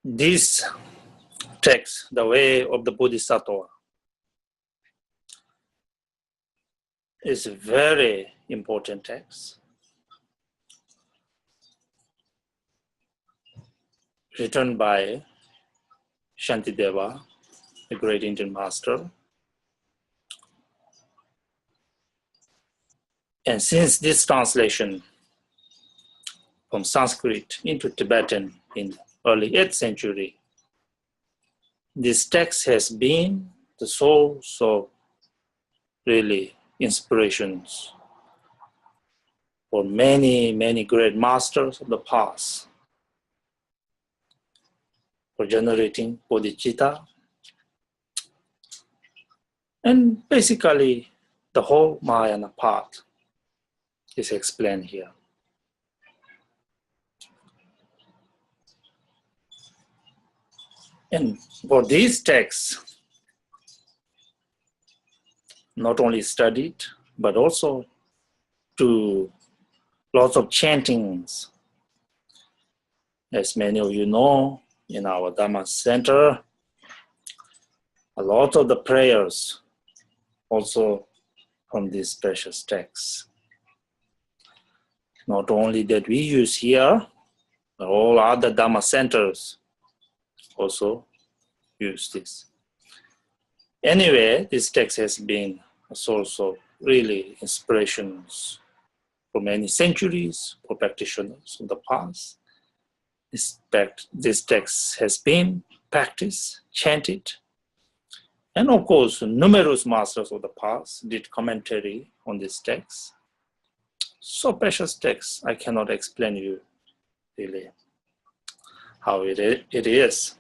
this text, The Way of the Bodhisattva, is a very important text, written by Shantideva, a great Indian master. And since this translation from Sanskrit into Tibetan in early 8th century, this text has been the source of really inspirations for many, many great masters of the past for generating bodhicitta. And basically, the whole Mahayana path is explained here. And for these texts, not only studied, but also to lots of chantings. As many of you know, in our Dhamma Center, a lot of the prayers also from these precious texts. Not only that we use here, but all other Dhamma centers also use this. Anyway, this text has been a source of really inspirations for many centuries for practitioners of the past. This text has been practiced, chanted, and of course, numerous masters of the past did commentary on this text. So precious text, I cannot explain you really how it is.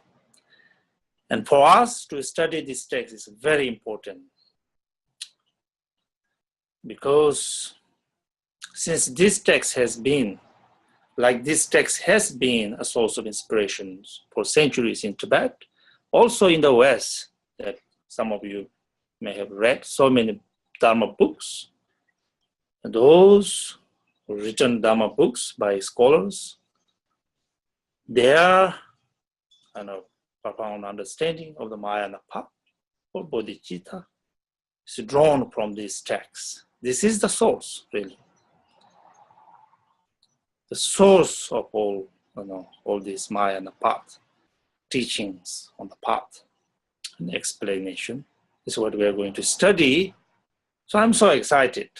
And for us to study this text is very important, because since this text has been, like this text has been a source of inspirations for centuries in Tibet, also in the West, that some of you may have read so many Dharma books. And those who written Dharma books by scholars, their profound understanding of the Mahayana path or bodhicitta is drawn from this text. This is the source, really. The source of all these Mahayana path, teachings on the path and explanation is what we are going to study. So I'm so excited.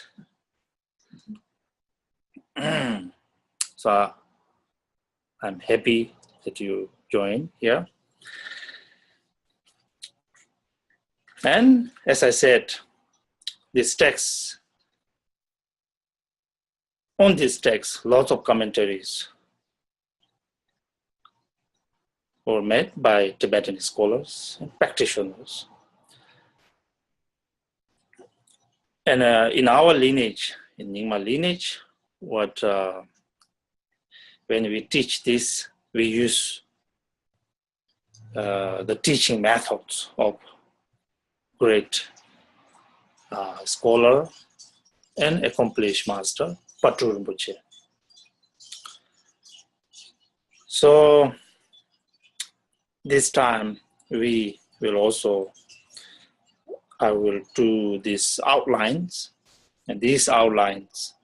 So I'm happy that you join here. And as I said, this text, on this text, lots of commentaries were made by Tibetan scholars and practitioners. And in our lineage, in Nyingma lineage, when we teach this, we use the teaching methods of great scholar and accomplished master, Patu Rinpoche. So this time I will do these outlines, and these outlines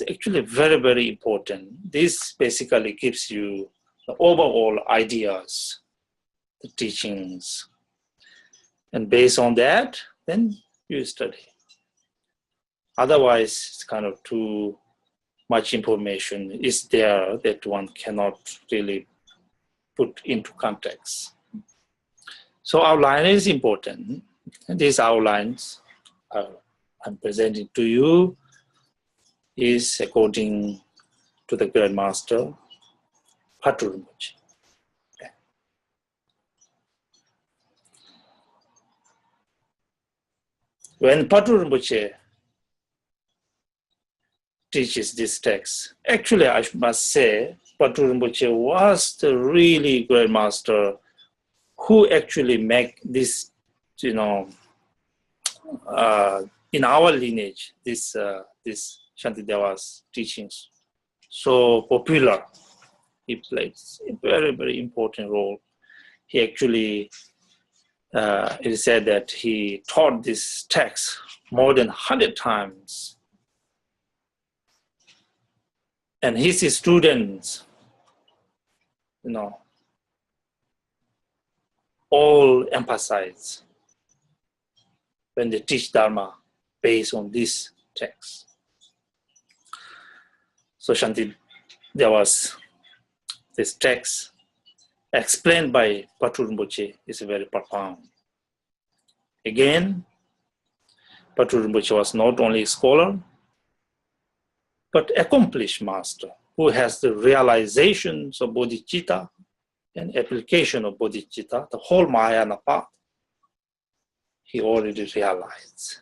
actually very, very important. This basically gives you the overall ideas, the teachings, and based on that, then you study. Otherwise, it's kind of too much information is there that one cannot really put into context. So outline is important. And these outlines I'm presenting to you is according to the Great Master, Patu Rinpoche. Okay. When Patu Rinpoche teaches this text, actually I must say, Patu Rinpoche was the really great master who actually make this, in our lineage, this Shantideva's teachings so popular. He plays a very, very important role. He actually, it is said that he taught this text more than 100 times. And his students, all emphasize when they teach Dharma based on this text. So there was this text explained by Patrul Rinpoche is very profound. Again, Patrul Rinpoche was not only a scholar, but accomplished master who has the realizations of bodhicitta and application of bodhicitta, the whole Mahayana path, he already realized.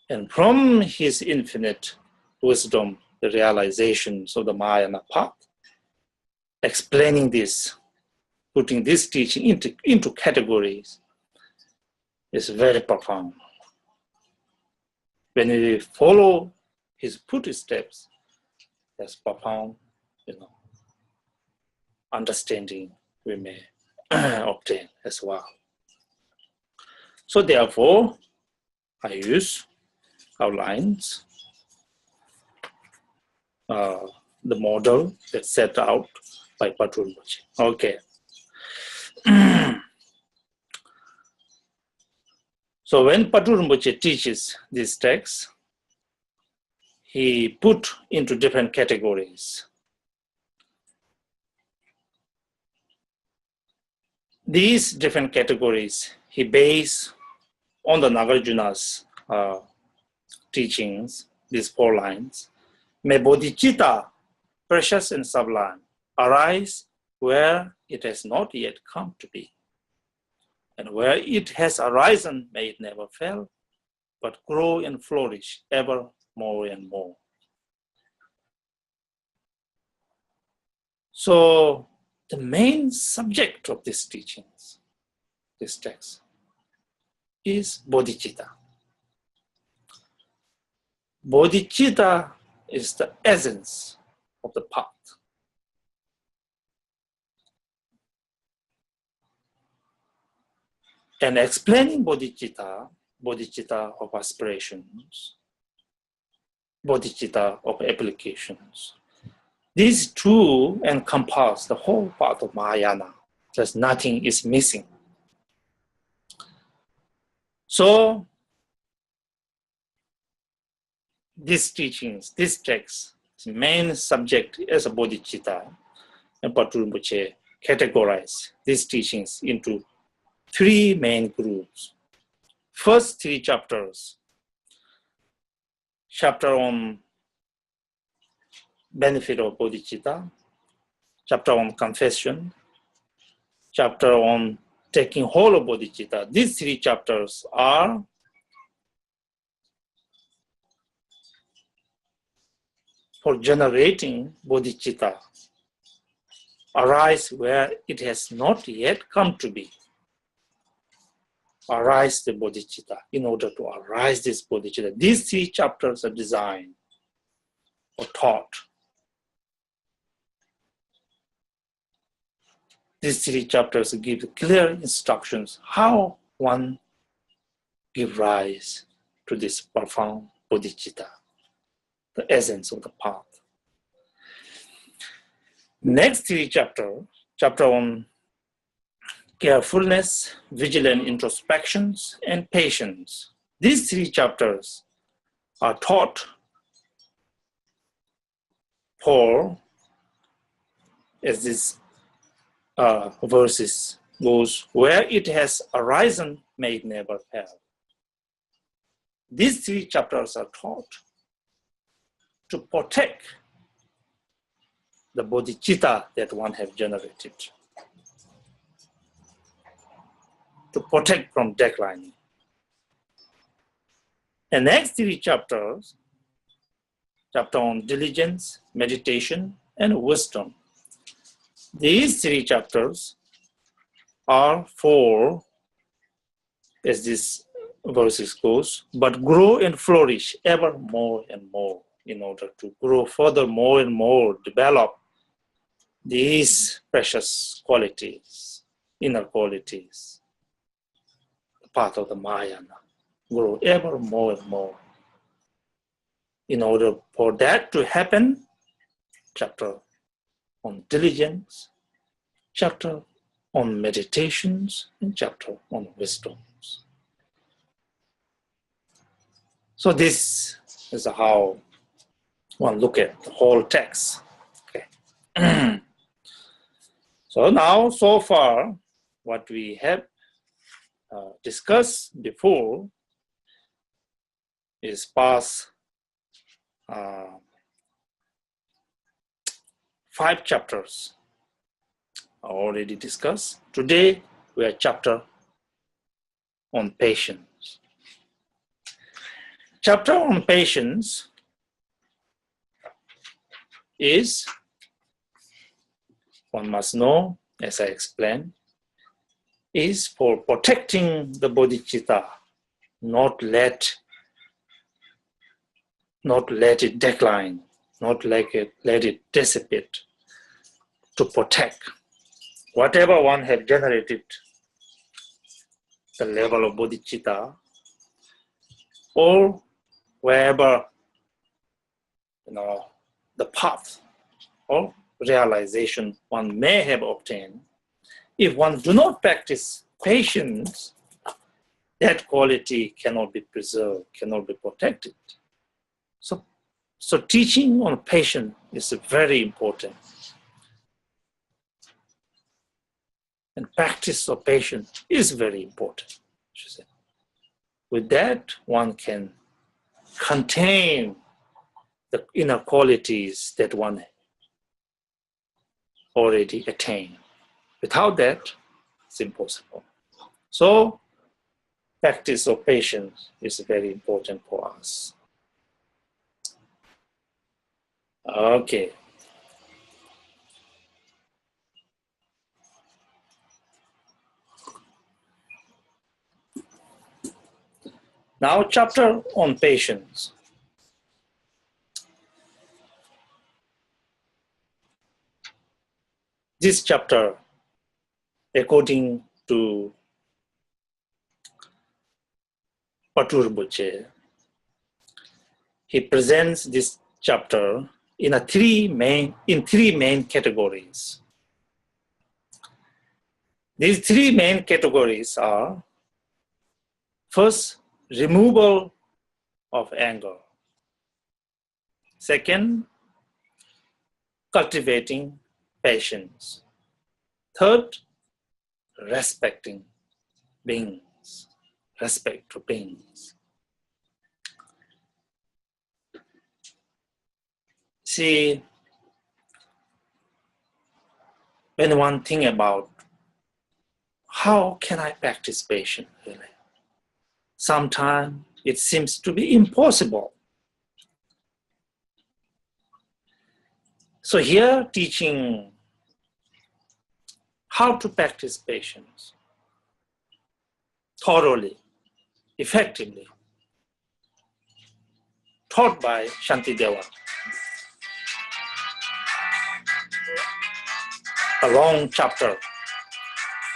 And from his infinite wisdom, the realizations of the Mahayana path, explaining this, putting this teaching into categories, is very profound. When we follow his footsteps, there's profound, understanding we may obtain as well. So therefore, I use outlines, the model that's set out by Patrul Rinpoche. Okay. So when Patrul Rinpoche teaches this text, he put into different categories. These different categories he based on the Nagarjuna's teachings, these 4 lines. May bodhicitta, precious and sublime, arise where it has not yet come to be. And where it has arisen, may it never fail, but grow and flourish ever more and more. So the main subject of these teachings, this text, is bodhicitta. Bodhicitta is the essence of the path. And explaining bodhicitta, bodhicitta of aspirations, bodhicitta of applications, these two encompass the whole path of Mahayana. There's nothing is missing. So these teachings, this text, its main subject is a bodhicitta, and Patrul Rinpoche categorize these teachings into 3 main groups. First 3 chapters, chapter on benefit of bodhicitta, chapter on confession, chapter on taking hold of bodhicitta. These 3 chapters are for generating bodhicitta, arise where it has not yet come to be. Arise the bodhicitta, in order to arise this bodhicitta. These 3 chapters are designed or taught. These 3 chapters give clear instructions how one give rise to this profound bodhicitta, the essence of the path. Next 3 chapters, chapter on carefulness, vigilant introspections, and patience. These 3 chapters are taught for, as this verses goes, where it has arisen, may it never fail. These 3 chapters are taught to protect the bodhicitta that one has generated, to protect from declining. The next 3 chapters, chapter on diligence, meditation, and wisdom. These 3 chapters are for, as this verses goes, but grow and flourish ever more and more. in order to grow further, more and more, develop these precious qualities, inner qualities, part of the Mahayana, grow ever more and more. In order for that to happen, chapter on diligence, chapter on meditations, and chapter on wisdoms. So this is how one look at the whole text. Okay. So now, so far, what we have discussed before is past 5 chapters already discussed. Today, we are chapter on patience. Chapter on patience is, one must know, as I explained, is for protecting the bodhicitta, not let it decline, not let it dissipate, to protect whatever one has generated, the level of bodhicitta, or wherever the path or realization one may have obtained. If one do not practice patience, that quality cannot be preserved, cannot be protected. So teaching on patience is very important. And practice of patience is very important. With that, one can contain the inner qualities that one already attained. Without that, it's impossible. So, practice of patience is very important for us. Okay. Now, chapter on patience. This chapter, according to Rinpoche, he presents this chapter in three main categories. These 3 main categories are: first, removal of anger; second, cultivating patience; third, respecting beings, respect to beings. See, when one thinks about how can I practice patience, really, sometimes it seems to be impossible. So here, teaching how to practice patience thoroughly, effectively, taught by Shantideva. A long chapter,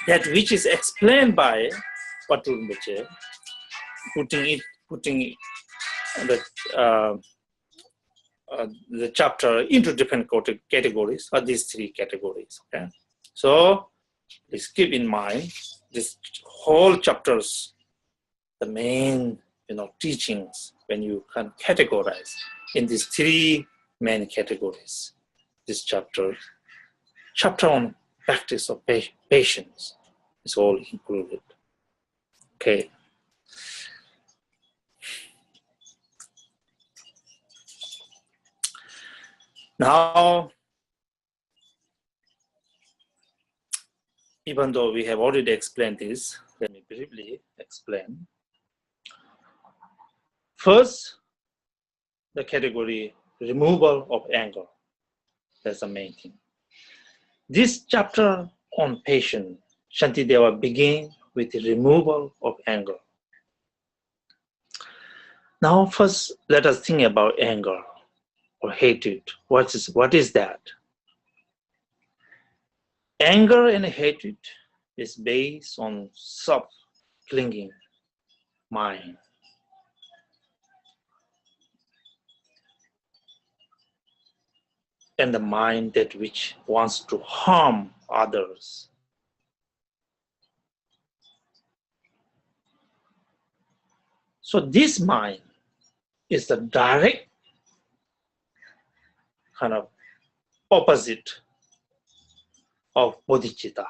that which is explained by Rinpoche, putting the chapter into different categories, or these 3 categories. Okay? So please keep in mind this whole chapters, the main teachings, when you can categorize in these 3 main categories. This chapter on practice of patience is all included. Okay. Now, even though we have already explained this, let me briefly explain. First, the category removal of anger. That's the main thing. This chapter on patience, Shantideva begins with the removal of anger. Now, first, let us think about anger. or hatred. What is that? Anger and hatred is based on self-clinging mind. And the mind that which wants to harm others. So this mind is the direct kind of opposite of bodhicitta.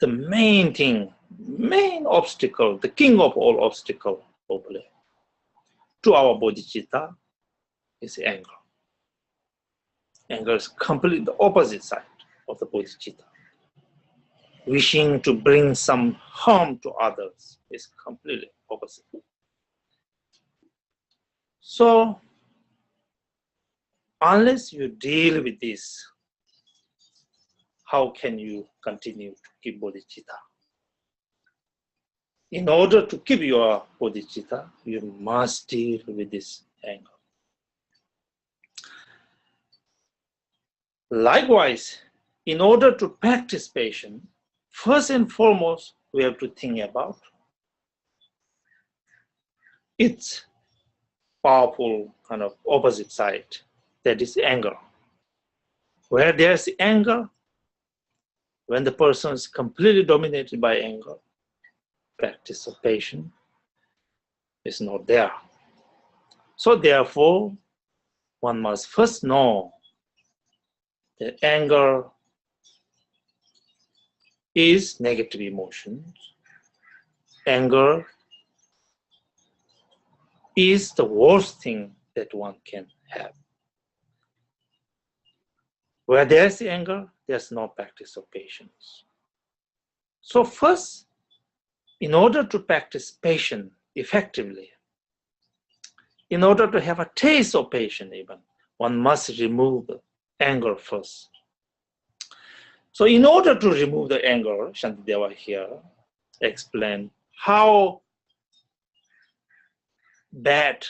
The main thing, main obstacle, the king of all obstacles, probably, to our bodhicitta is anger. Anger is completely the opposite side of the bodhicitta. Wishing to bring some harm to others is completely opposite. So, unless you deal with this, how can you continue to keep bodhicitta? In order to keep your bodhicitta, you must deal with this anger. Likewise, in order to practice patience, first and foremost, we have to think about its powerful kind of opposite side, that is anger. Where there's anger, when the person is completely dominated by anger, practice of patience is not there. So therefore, one must first know that anger is negative emotions. Anger is the worst thing that one can have. Where there's anger, there's no practice of patience. So first, in order to practice patience effectively, in order to have a taste of patience even, one must remove the anger first. So in order to remove the anger, Shantideva here explained how bad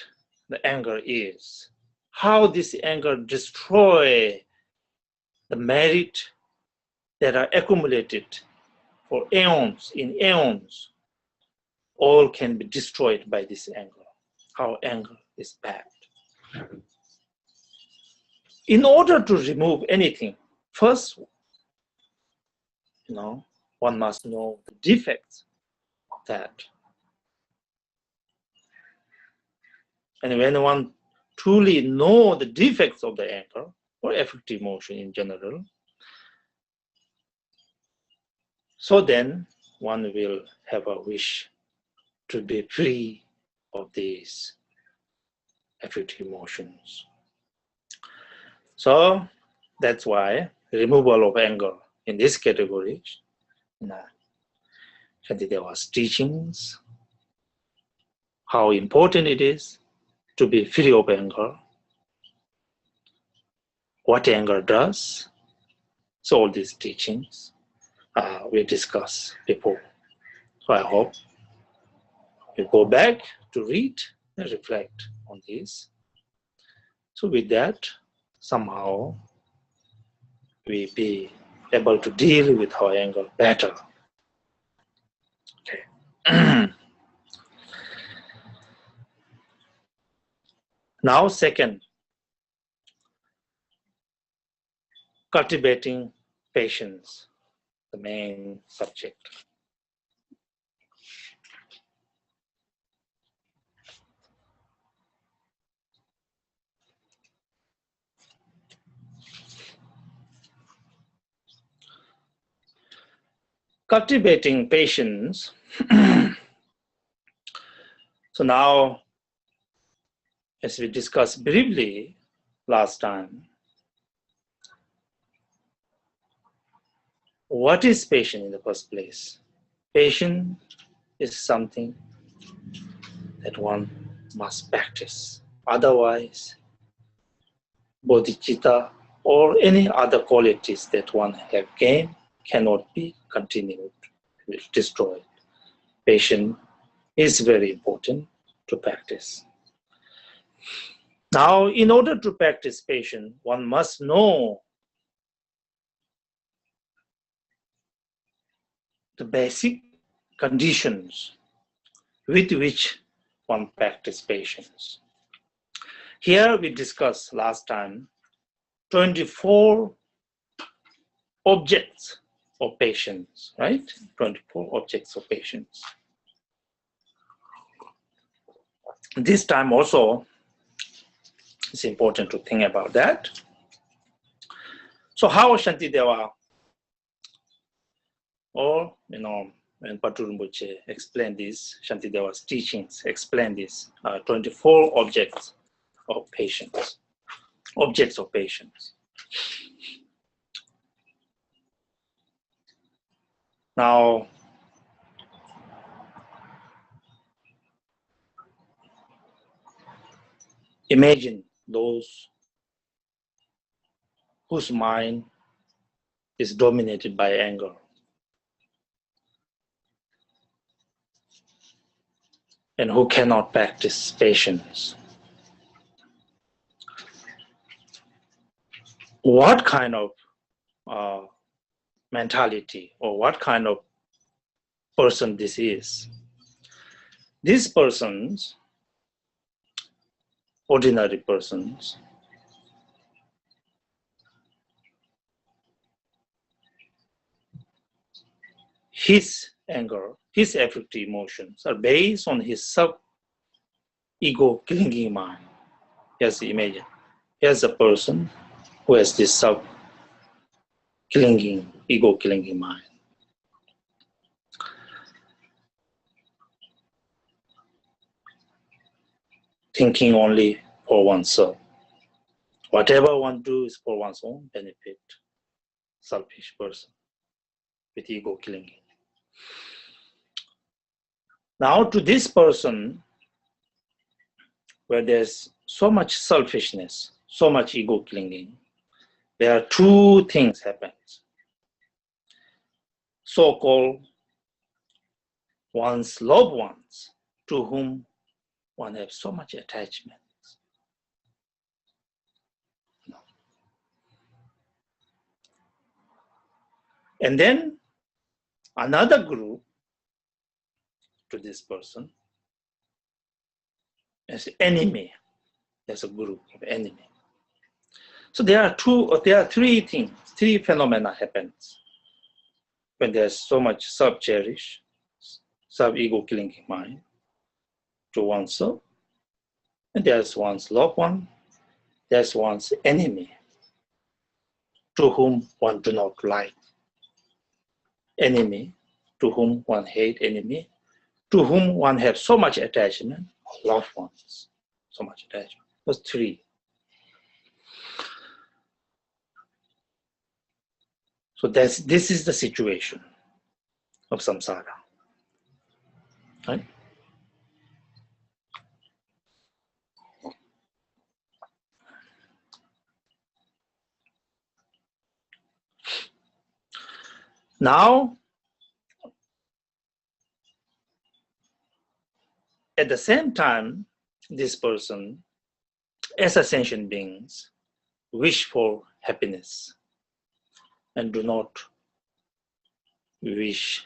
the anger is, how this anger destroys the merit that are accumulated for aeons, in aeons, all can be destroyed by this anger, how anger is bad. In order to remove anything, first, one must know the defects of that. And when one truly knows the defects of the anger, or affective emotion in general, so then one will have a wish to be free of these affective emotions. So that's why removal of anger in this category, Shantideva's teachings, how important it is to be free of anger, what anger does. So all these teachings we discussed before. So I hope you go back to read and reflect on this. So with that, somehow we be able to deal with our anger better. Okay. Now, second, cultivating patience, the main subject. Cultivating patience. So now, as we discussed briefly last time, what is patience in the first place? Patience is something that one must practice. Otherwise, bodhicitta or any other qualities that one have gained cannot be continued, destroyed. Patience is very important to practice. Now, in order to practice patience, one must know the basic conditions with which one practice patience. Here we discussed last time 24 objects of patience, right? 24 objects of patience. This time also, it's important to think about that. So how Shantideva, or when Patul Rinpoche explained this, Shantideva's teachings explain this 24 objects of patience. Objects of patience. Now, imagine those whose mind is dominated by anger. And who cannot practice patience. What kind of mentality or what kind of person this is? These persons, ordinary persons, his anger, his affective emotions are based on his sub-ego clinging mind. Just imagine, here's a person who has this sub-clinging, ego-clinging mind. Thinking only for oneself. Whatever one do is for one's own benefit. Selfish person with ego clinging. Now to this person, where there's so much selfishness, so much ego clinging, there are two things happen. So-called one's loved ones to whom one has so much attachment. And then another group to this person is enemy. There's a group of enemy. So there are three things, three phenomena happens when there's so much sub-cherish, sub-ego clinging mind to oneself, and there's one's loved one, there's one's enemy to whom one do not like. Enemy to whom one hate, enemy to whom one have so much attachment, loved ones, so much attachment. Those three. So this is the situation of samsara. Right? Now, at the same time, this person, as ascension beings, wish for happiness and do not wish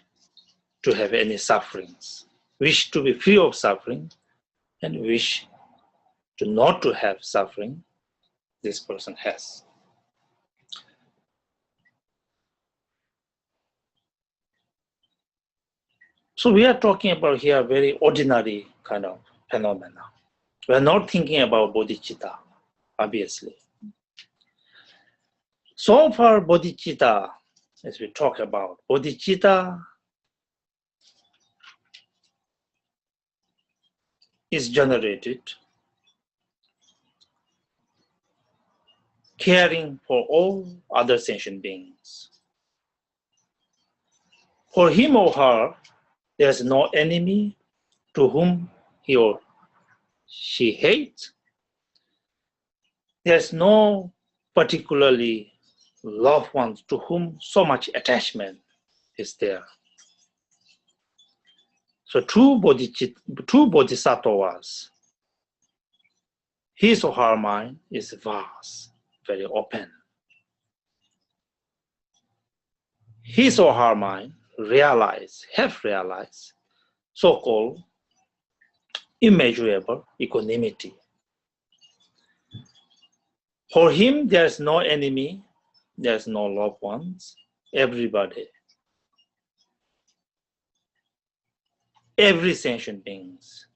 to have any sufferings, wish to be free of suffering and wish to not to have suffering this person has. So we are talking about here very ordinary kind of phenomena. We are not thinking about bodhicitta, obviously. So far, bodhicitta, as we talk about, bodhicitta is generated caring for all other sentient beings. For him or her, there's no enemy to whom he or she hates. There's no particularly loved ones to whom so much attachment is there. So true bodhisattvas his or her mind is vast, very open. His or her mind have realized so-called immeasurable equanimity. For him, there's no enemy, there's no loved ones, everybody, every sentient beings,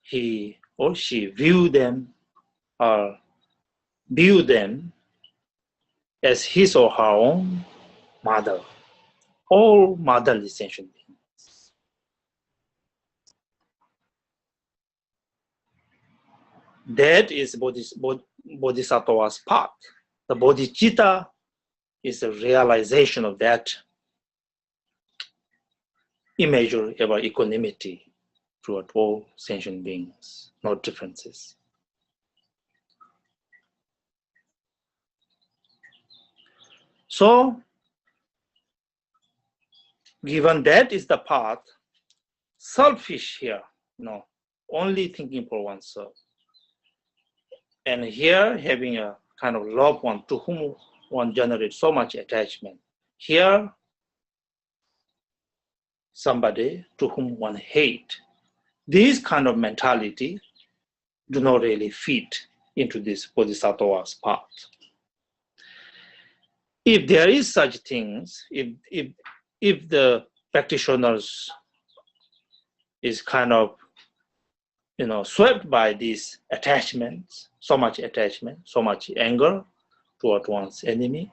he or she view them as his or her own mother, all motherly sentient beings. That is Bodhisattva's path. The bodhicitta is a realization of that immeasurable equanimity toward all sentient beings, no differences. So, given that is the path, selfish here, only thinking for oneself. And here, having a kind of loved one to whom one generates so much attachment. Here, somebody to whom one hate. This kind of mentality do not really fit into this Bodhisattva's path. If there is such things, if the practitioners is kind of swept by these attachments, so much attachment, so much anger toward one's enemy,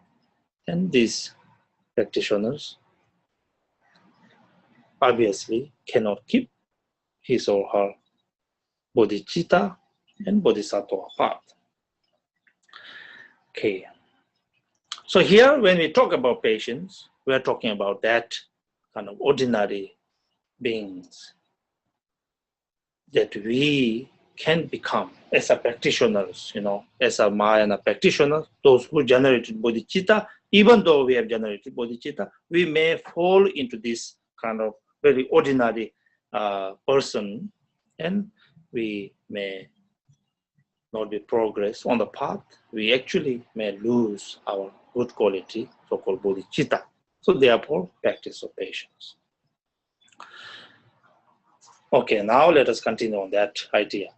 and these practitioners obviously cannot keep his or her bodhicitta and bodhisattva path. Okay. So here, when we talk about patience, we are talking about that kind of ordinary beings that we can become as a practitioners, as a Mahayana practitioner, those who generated bodhicitta. Even though we have generated bodhicitta, we may fall into this kind of very ordinary person, and we may not be progress on the path. We actually may lose our good quality, so-called bodhicitta. So therefore, practice of patience. Okay, now let us continue on that idea.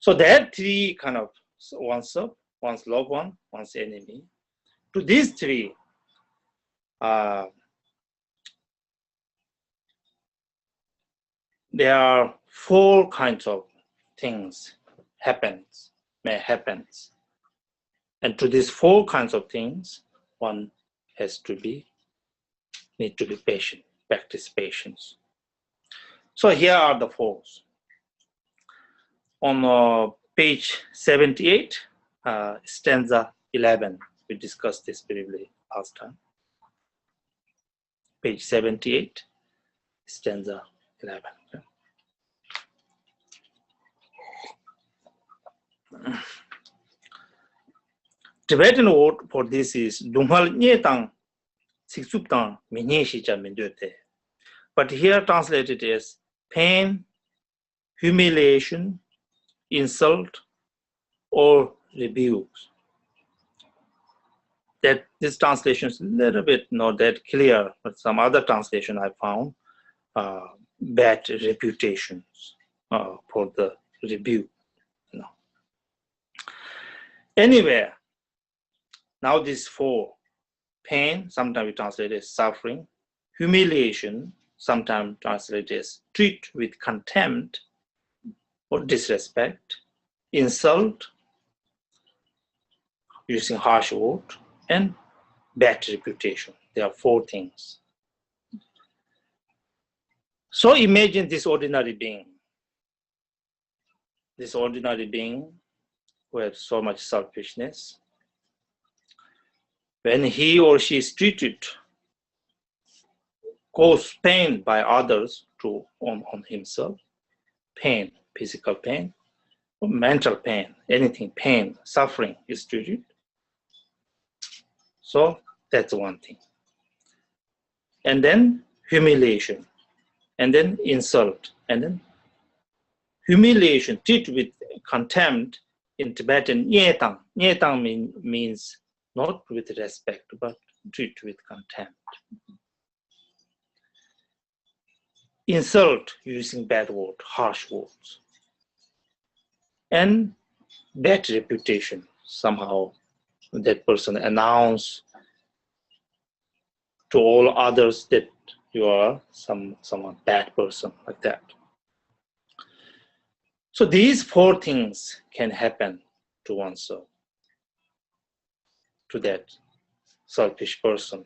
So that three kind of oneself, one's loved one, one's enemy. To these three, there are four kinds of things may happen. And to these four kinds of things, one need to be patient, practice patience. So here are the four. On page 78, stanza 11, we discussed this briefly last time. Page 78, stanza 11. Tibetan word for this is Dunghal Nyetang Siksuptang Minyeshicha Mindyote. But here translated as pain, humiliation, insult, or rebukes. That this translation is a little bit not that clear, but some other translation I found bad reputations for the rebuke. Anyway, now these four: pain, sometimes we translate as suffering; humiliation, sometimes translated as treat with contempt or disrespect; insult, using harsh word; and bad reputation. There are four things. So imagine this ordinary being who has so much selfishness. When he or she is treated, cause pain by others on himself, pain, physical pain, or mental pain, anything, pain, suffering is treated. So that's one thing. And then humiliation, and then insult, and then humiliation, treat with contempt in Tibetan, nyetang. Nyetang means not with respect, but treat with contempt. Insult using bad words, harsh words. And bad reputation, somehow that person announce to all others that you are someone bad person, like that. So these 4 things can happen to oneself, to that selfish person.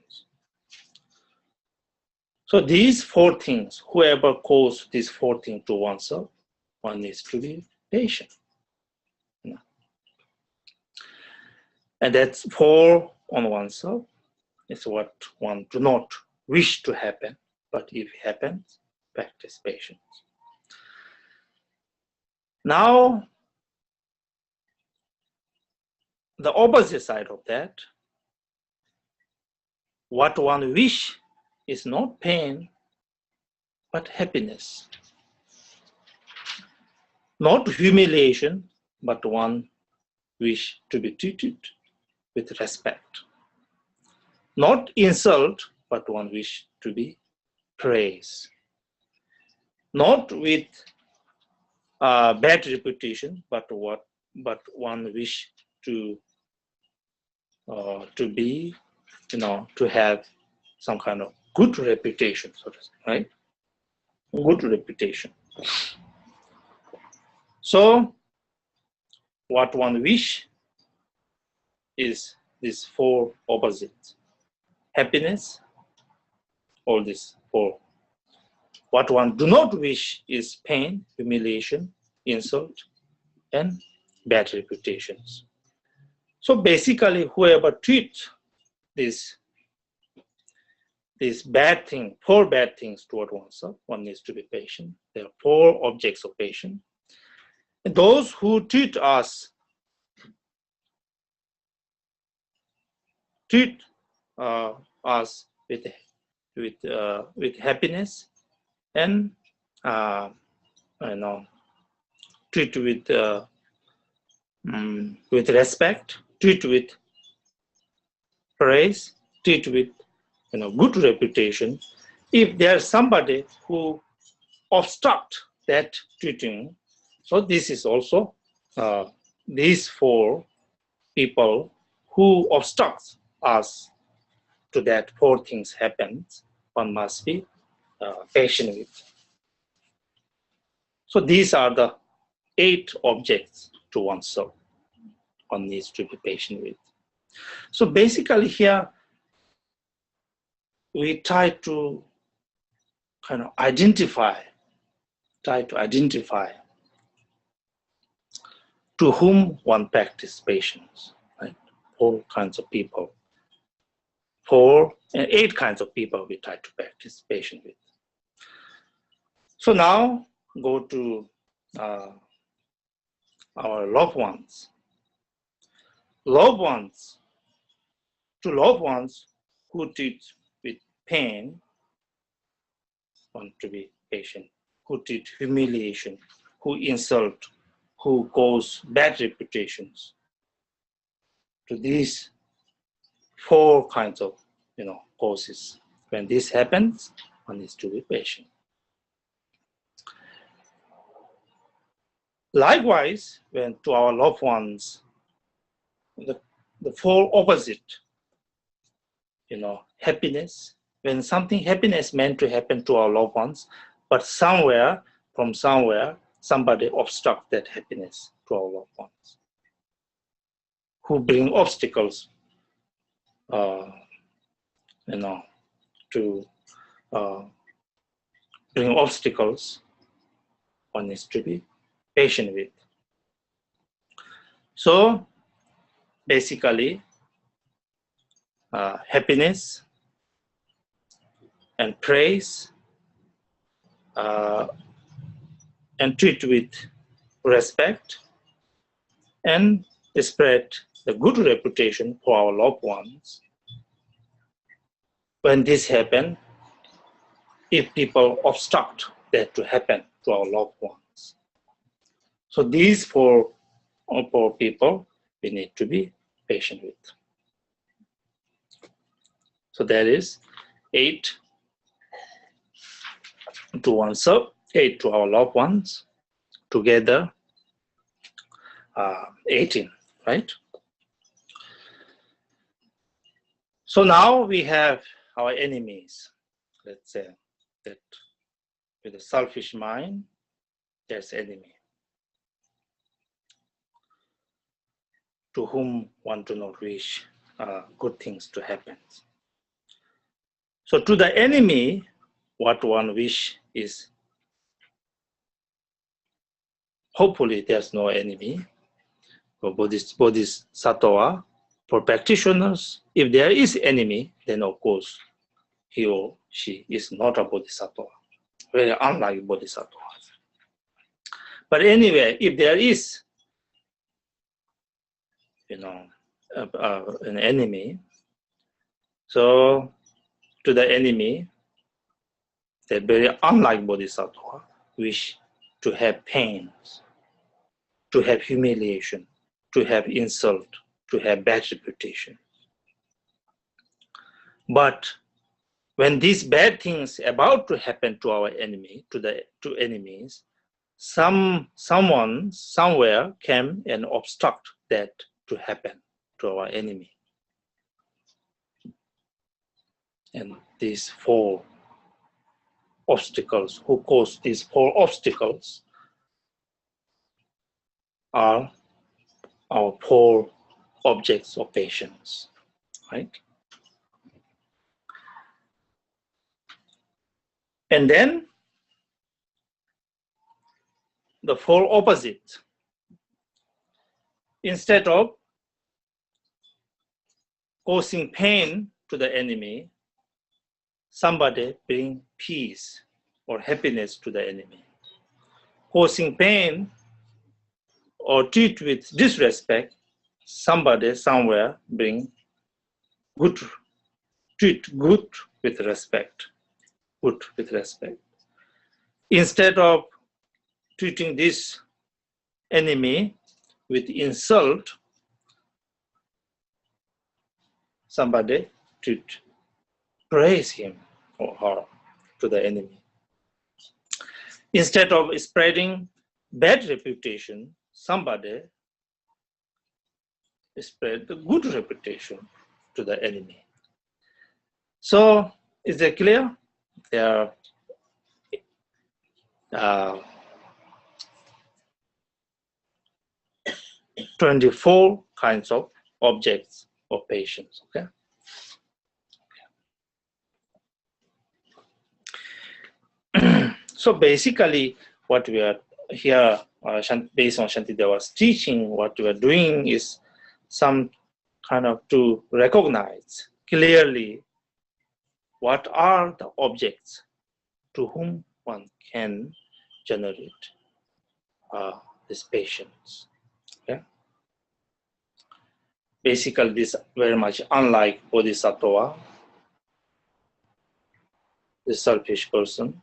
So these 4 things, whoever calls these 4 things to oneself, one needs to be patient. And that's 4 on oneself. It's what one do not wish to happen, but if it happens, practice patience. Now, the opposite side of that, what one wish is not pain, but happiness. Not humiliation, but one wish to be treated with respect. Not insult, but one wish to be praised. Not with bad reputation, but one wish to be, to have some kind of good reputation, so to say, right? Good reputation. So, what one wish is these 4 opposites. Happiness, all these 4. What one do not wish is pain, humiliation, insult, and bad reputations. So basically, whoever treats this bad thing, 4 bad things toward oneself, one needs to be patient. There are 4 objects of patience. And those who treat us with happiness and treat with respect, treat with praise, treat with good reputation. If there's somebody who obstruct that treating, so this is also these 4 people who obstruct us to that 4 things happen, one must be patient with. So these are the 8 objects to oneself one needs to be patient with. So basically here we try to kind of identify to whom one practice patience, right? 4 kinds of people. 4 and 8 kinds of people we try to practice patience with. So now go to our loved ones. Loved ones who treat with pain, want to be patient. Who treat humiliation, who insult, who cause bad reputations. To these 4 kinds of causes. When this happens, one needs to be patient. Likewise, when to our loved ones, the 4 opposite, happiness, when something happiness meant to happen to our loved ones, but from somewhere, somebody obstruct that happiness to our loved ones, who bring obstacles, to bring obstacles, one needs to be patient with. So basically, happiness and praise and treat with respect and spread the good reputation for our loved ones. When this happens, if people obstruct that to happen to our loved ones. So these 4 or poor people we need to be patient with. So that is 8 to oneself, 8 to our loved ones, together 18, right? So now we have our enemies. Let's say that with a selfish mind, there's enemy to whom one do not wish good things to happen. So to the enemy, what one wish is, hopefully there's no enemy. For Bodhisattva, for practitioners, if there is enemy, then of course he or she is not a Bodhisattva, very unlike Bodhisattva. But anyway, if there is, an enemy, so to the enemy, they very unlike Bodhisattva, wish to have pains, to have humiliation, to have insult, to have bad reputation. But when these bad things about to happen to our enemy, to enemies, someone somewhere came and obstruct that to happen to our enemy. And these 4 obstacles, who cause these 4 obstacles, are our 4 objects of patience, right? And then the 4 opposites. Instead of causing pain to the enemy, somebody bring peace or happiness to the enemy. Causing pain or treat with disrespect, somebody somewhere bring good, treat good with respect. Good with respect. Instead of treating this enemy with insult, somebody to praise him or her to the enemy. Instead of spreading bad reputation, somebody spread the good reputation to the enemy. So, is it clear? There are 24 kinds of objects of patience. Okay. So basically, what we are here, based on Shantideva's teaching, what we are doing is some kind of to recognize clearly what are the objects to whom one can generate this patience. Okay? Basically, this very much unlike Bodhisattva, the selfish person,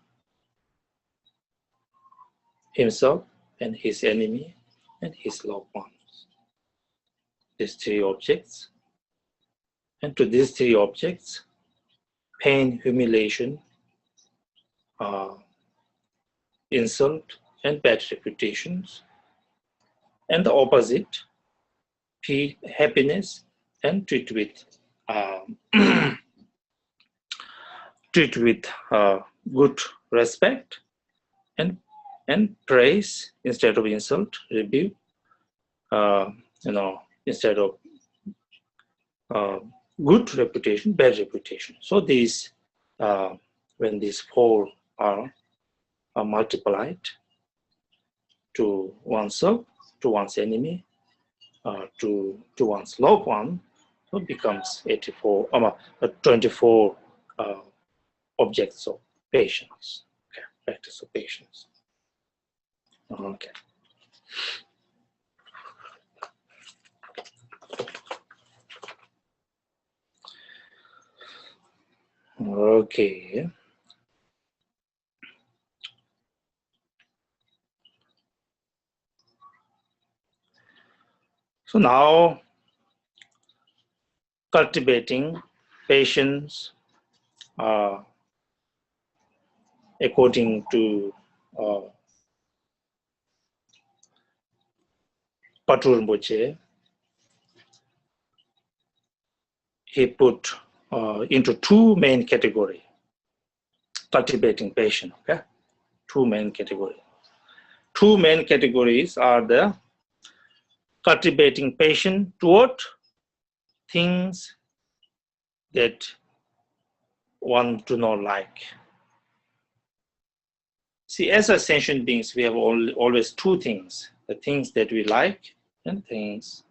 himself and his enemy and his loved ones. These 3 objects. And to these 3 objects, pain, humiliation, insult, and bad reputations. And the opposite, peace, happiness, and treat with good respect and praise instead of insult, rebuke, instead of good reputation, bad reputation. So these, when these 4 are multiplied to oneself, to one's enemy, to one's loved one, so it becomes 24 objects of patience. Okay, practice of patience. Okay. Okay. So now, cultivating patience according to Patur Rinpoche, he put into two main categories, cultivating patience. Okay? Two main categories. Two main categories are the cultivating patience toward things that one do not like. See, as a sentient beings, we have always two things: the things that we like and things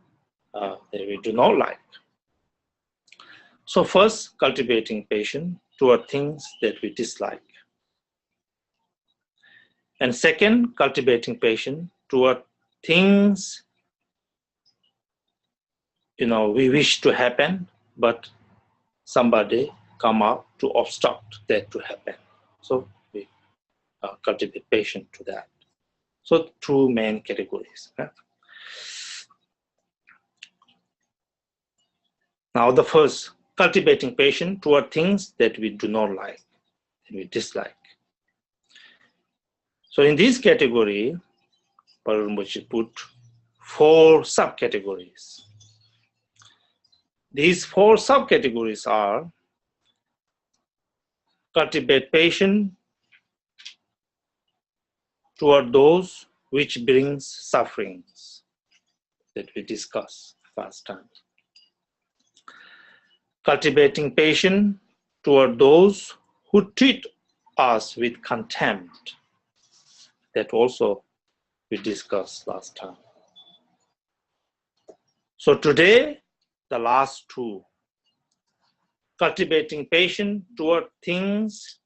that we do not like. So first, cultivating patience toward things that we dislike. And second, cultivating patience toward things we wish to happen, but somebody come up to obstruct that to happen. So we cultivate patience to that. So two main categories. Okay? Now the first, cultivating patience toward things that we do not like and we dislike. So in this category, Patur Rinpoche put 4 subcategories. These 4 subcategories are: cultivate patience toward those which brings sufferings, that we discussed last time. Cultivating patience toward those who treat us with contempt, that also we discussed last time. So today, the last 2, cultivating patience toward things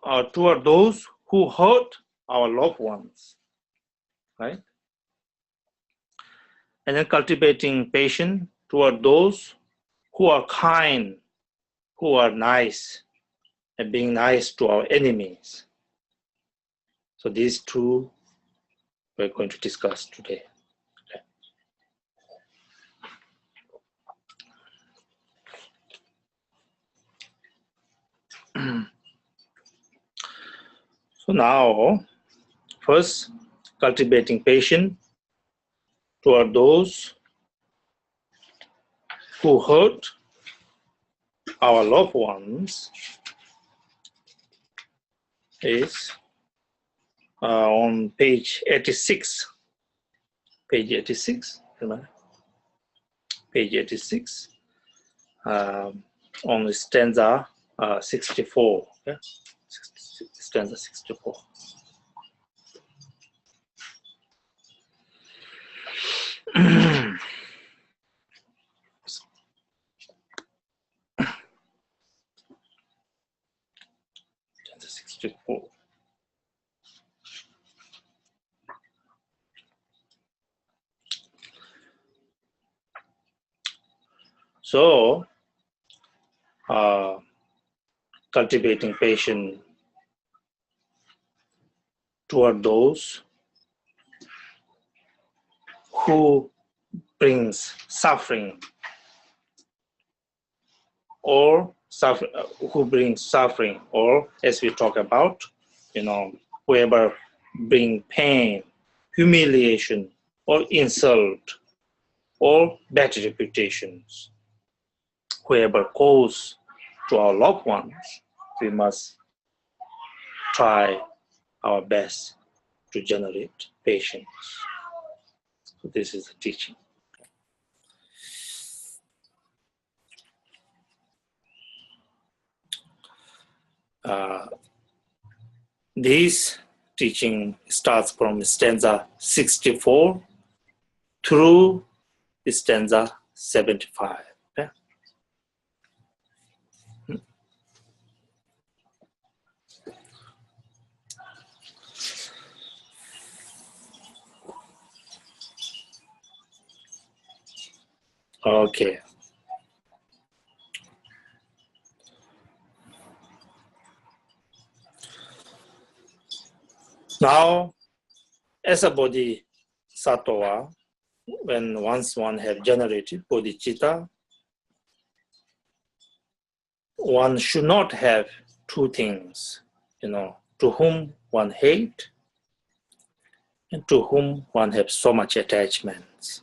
or toward those who hurt our loved ones, right? And then cultivating patience toward those who are kind, who are nice, and being nice to our enemies. So these 2 we're going to discuss today. So now, first, cultivating patience toward those who hurt our loved ones is on page 86. Page 86, remember? Page 86, on stanza 64. Yeah? Stanza 64. Stanza 64. So, cultivating patience toward those who brings suffering or who brings suffering, or as we talk about, whoever bring pain, humiliation, or insult, or bad reputations, whoever cause to our loved ones, we must try our best to generate patience. So this is the teaching. This teaching starts from stanza 64 through stanza 75. Okay? Okay. Now, as a Bodhisattva, when once one have generated bodhicitta, one should not have two things, to whom one hate and to whom one has so much attachments.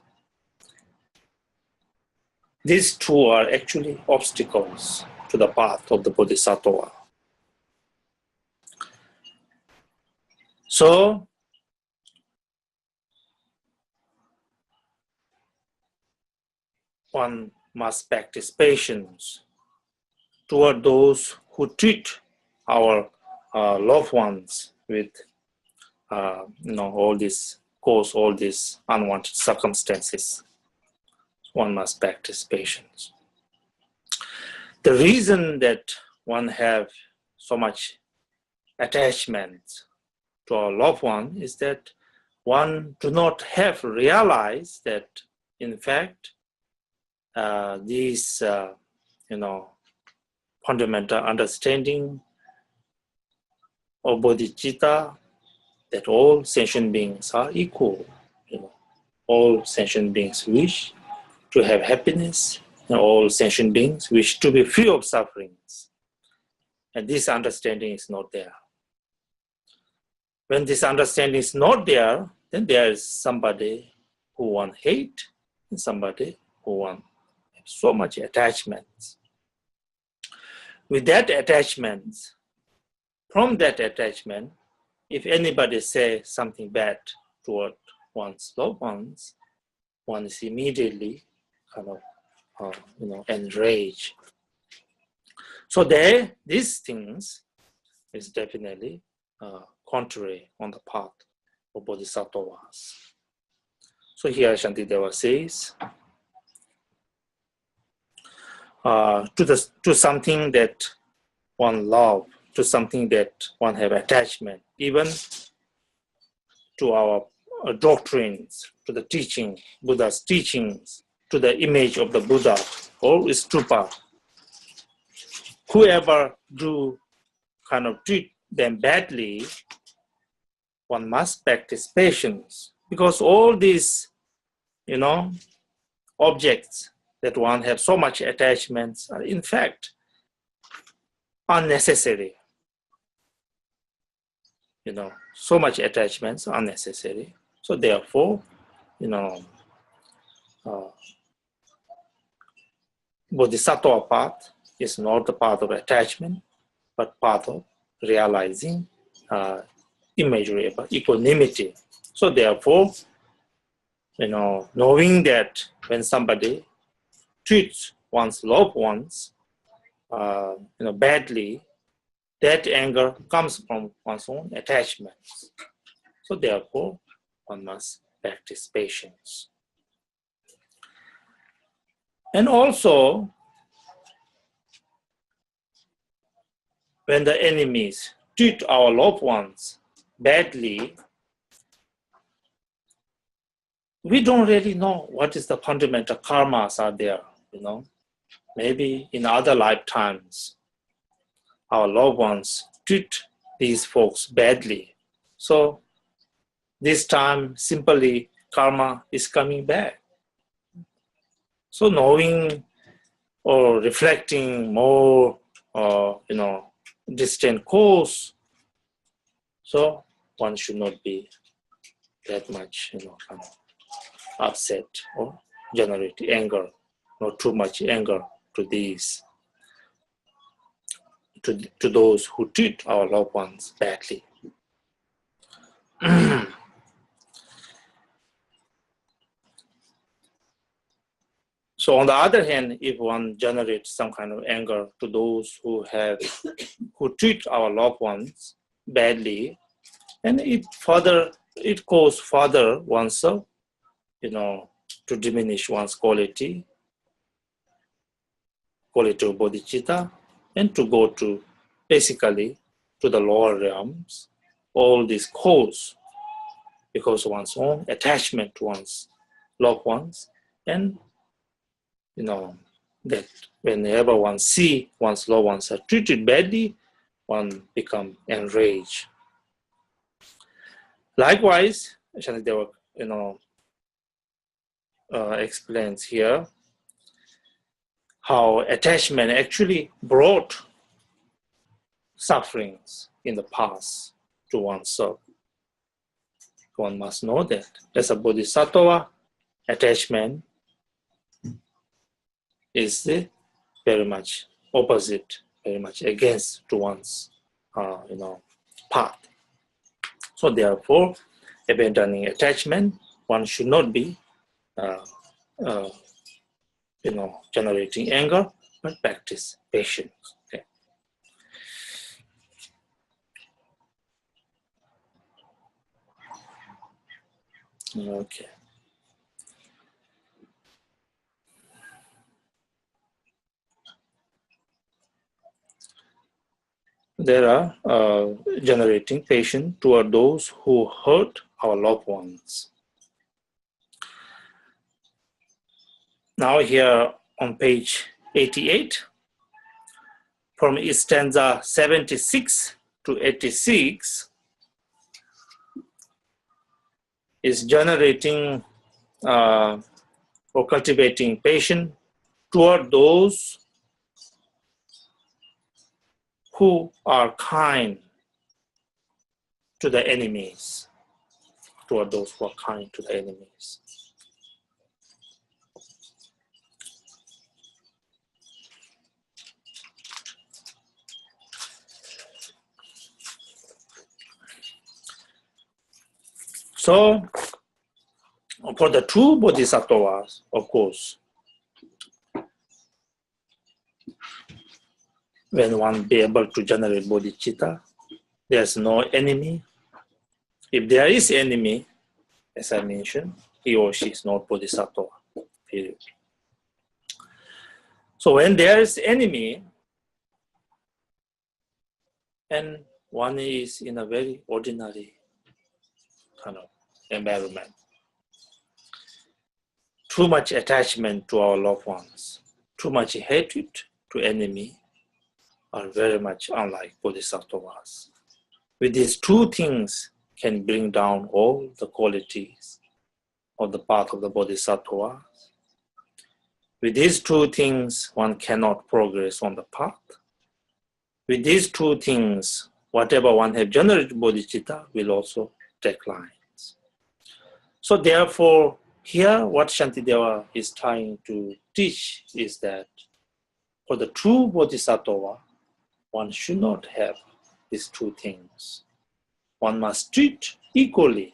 These two are actually obstacles to the path of the Bodhisattva. So, one must practice patience toward those who treat our loved ones with, all these unwanted circumstances. One must practice patience. The reason that one have so much attachment to our loved one is that one do not have realized that, in fact, these, fundamental understanding of bodhicitta, that all sentient beings are equal. All sentient beings wish to have happiness, and all sentient beings wish to be free of sufferings. And this understanding is not there. When this understanding is not there, then there is somebody who one hate and somebody who one have so much attachment. With that attachment, from that attachment, if anybody say something bad toward one's loved ones, one is immediately kind of, enraged. So these things is definitely contrary on the path of Bodhisattvas. So here Shantideva says, to something that one love, to something that one have attachment, even to our doctrines, to the teaching, Buddha's teachings, to the image of the Buddha or stupa. Whoever do kind of treat them badly, one must practice patience, because all these, objects that one have so much attachments are in fact unnecessary. So much attachments are unnecessary. So therefore, Bodhisattva path is not the path of attachment, but path of realizing immeasurable equanimity. So therefore, knowing that when somebody treats one's loved ones, badly, that anger comes from one's own attachments. So therefore, one must practice patience. And also, when the enemies treat our loved ones badly, we don't really know what is the fundamental karmas are there, Maybe in other lifetimes, our loved ones treat these folks badly. So this time, simply karma is coming back. So knowing or reflecting more, distant cause, so one should not be that much, kind of upset or generate anger, not too much anger to these, to those who treat our loved ones badly. So on the other hand, if one generates some kind of anger to those who treat our loved ones badly, and it goes further oneself, to diminish one's quality of bodhicitta, and to go to basically to the lower realms. All these cause because of one's own attachment to one's loved ones, and that whenever one see one's loved ones are treated badly, one become enraged. Likewise, Shantideva, explains here how attachment actually brought sufferings in the past to oneself. One must know that as a bodhisattva, attachment is very much opposite, very much against to one's path. So therefore, abandoning attachment, one should not be generating anger, but practice patience. Okay. There are generating patience toward those who hurt our loved ones. Now here on page 88, from stanza 76 to 86, is generating or cultivating patience toward those who are kind to the enemies, toward those who are kind to the enemies. So, for the true bodhisattvas, of course, when one be able to generate bodhicitta, there's no enemy. If there is enemy, as I mentioned, he or she is not bodhisattva, period. So when there is enemy, and one is in a very ordinary kind of environment, too much attachment to our loved ones, too much hatred to enemy, are very much unlike bodhisattvas. With these two things can bring down all the qualities of the path of the bodhisattva. With these two things, one cannot progress on the path. With these two things, whatever one has generated bodhicitta will also decline. So therefore, here what Shantideva is trying to teach is that for the true bodhisattva, one should not have these two things. One must treat equally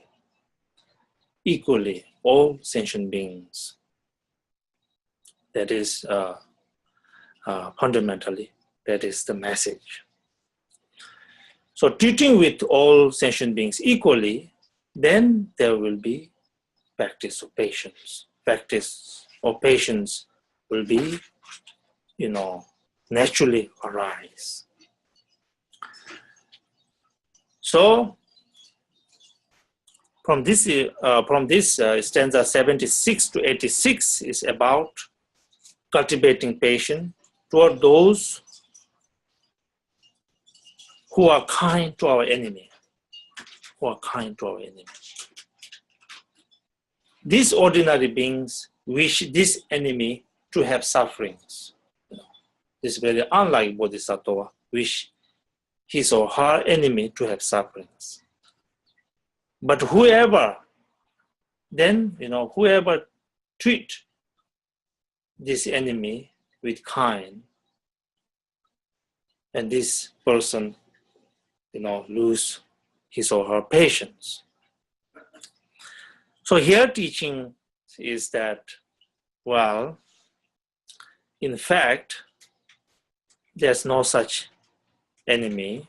all sentient beings. That is fundamentally, that is the message. So treating with all sentient beings equally, then there will be practice of patience. Practice of patience will be, naturally arise. So, from this stanza 76 to 86 is about cultivating patience toward those who are kind to our enemy. These ordinary beings wish this enemy to have sufferings. This is very unlike bodhisattva, wish his or her enemy to have sufferings. But whoever treat this enemy with kind, and this person, lose his or her patience. So here teaching is that, well, in fact, there's no such enemy.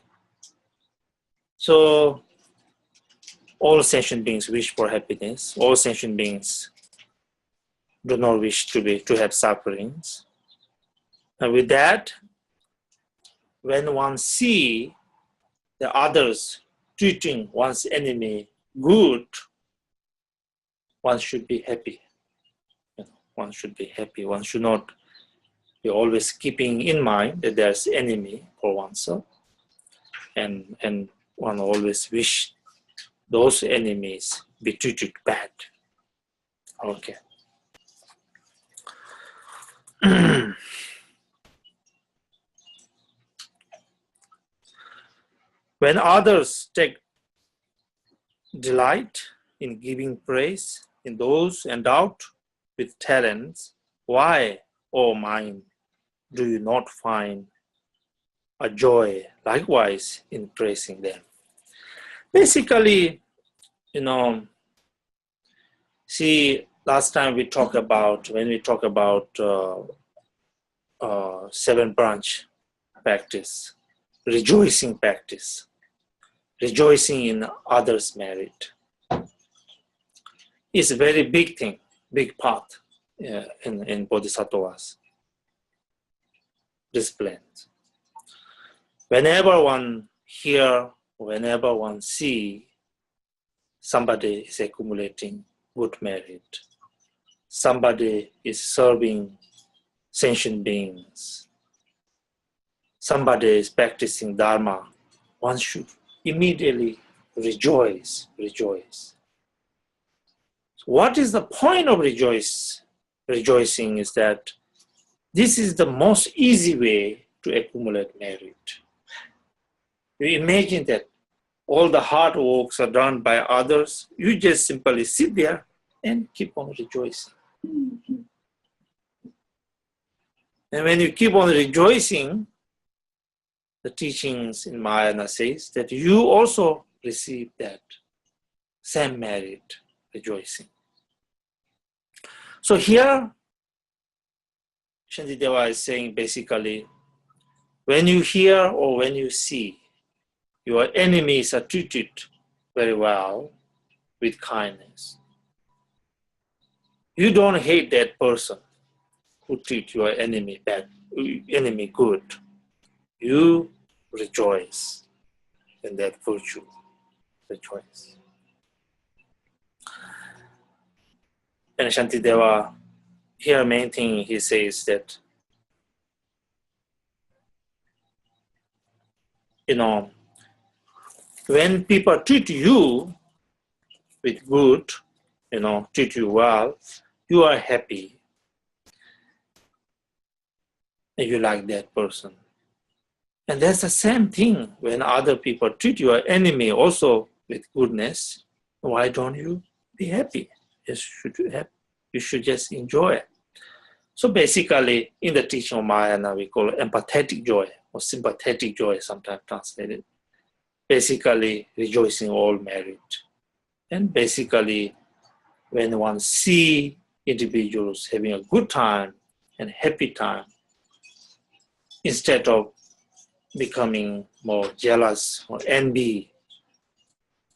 So all sentient beings wish for happiness. All sentient beings do not wish to have sufferings. And with that, when one see the others treating one's enemy good, one should be happy. One should be happy. One should not be always keeping in mind that there's enemy for oneself, and one always wish those enemies be treated bad. Okay. When others take delight in giving praise in those endowed with talents, why, O mind, do you not find a joy likewise in praising them? Basically, see, last time we talked about, when we talk about seven branch practice, rejoicing practice, rejoicing in others' merit, is a very big thing, big part in Bodhisattva's disciplines. Whenever one hear, whenever one see, somebody is accumulating good merit, somebody is serving sentient beings, somebody is practicing Dharma, one should immediately rejoice. What is the point of rejoicing is that this is the most easy way to accumulate merit. You imagine that all the hard works are done by others, you just simply sit there and keep on rejoicing. And when you keep on rejoicing, the teachings in Mahayana says that you also receive that same merit, rejoicing. So here, Shantideva is saying basically, when you hear or when you see your enemies are treated very well with kindness, you don't hate that person who treats your enemy bad, enemy good. You rejoice in that virtue. Rejoice. And Shantideva, here main thing he says that, when people treat you with good, treat you well, you are happy. And you like that person. And that's the same thing when other people treat your enemy also with goodness. Why don't you be happy? You should just enjoy it. So basically, in the teaching of Mahayana, we call it empathetic joy or sympathetic joy, sometimes translated. Basically, rejoicing all merit. And basically, when one see individuals having a good time and happy time, instead of becoming more jealous or envy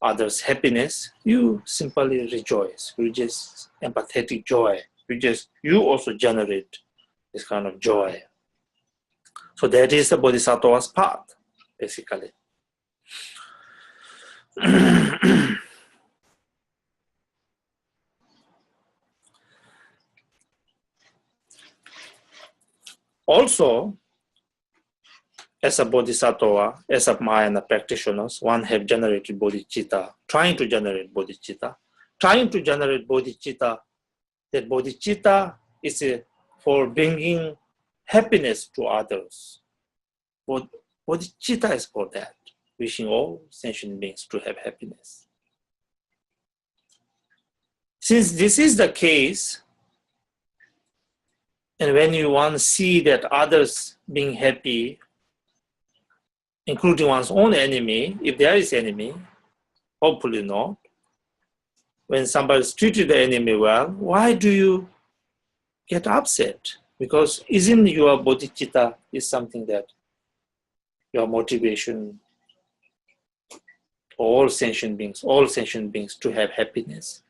others' happiness, you simply rejoice. You just empathetic joy. You also generate this kind of joy. So that is the Bodhisattva's path, basically. Also, as a Bodhisattva, as a Mahayana practitioners, one have generated bodhicitta, trying to generate bodhicitta. That bodhicitta is for bringing happiness to others. Bodhicitta is for that, wishing all sentient beings to have happiness. Since this is the case, and when you want to see that others being happy, including one's own enemy, if there is enemy, hopefully not. When somebody is treated the enemy well, why do you get upset? Because isn't your bodhicitta is something that your motivation, all sentient beings to have happiness,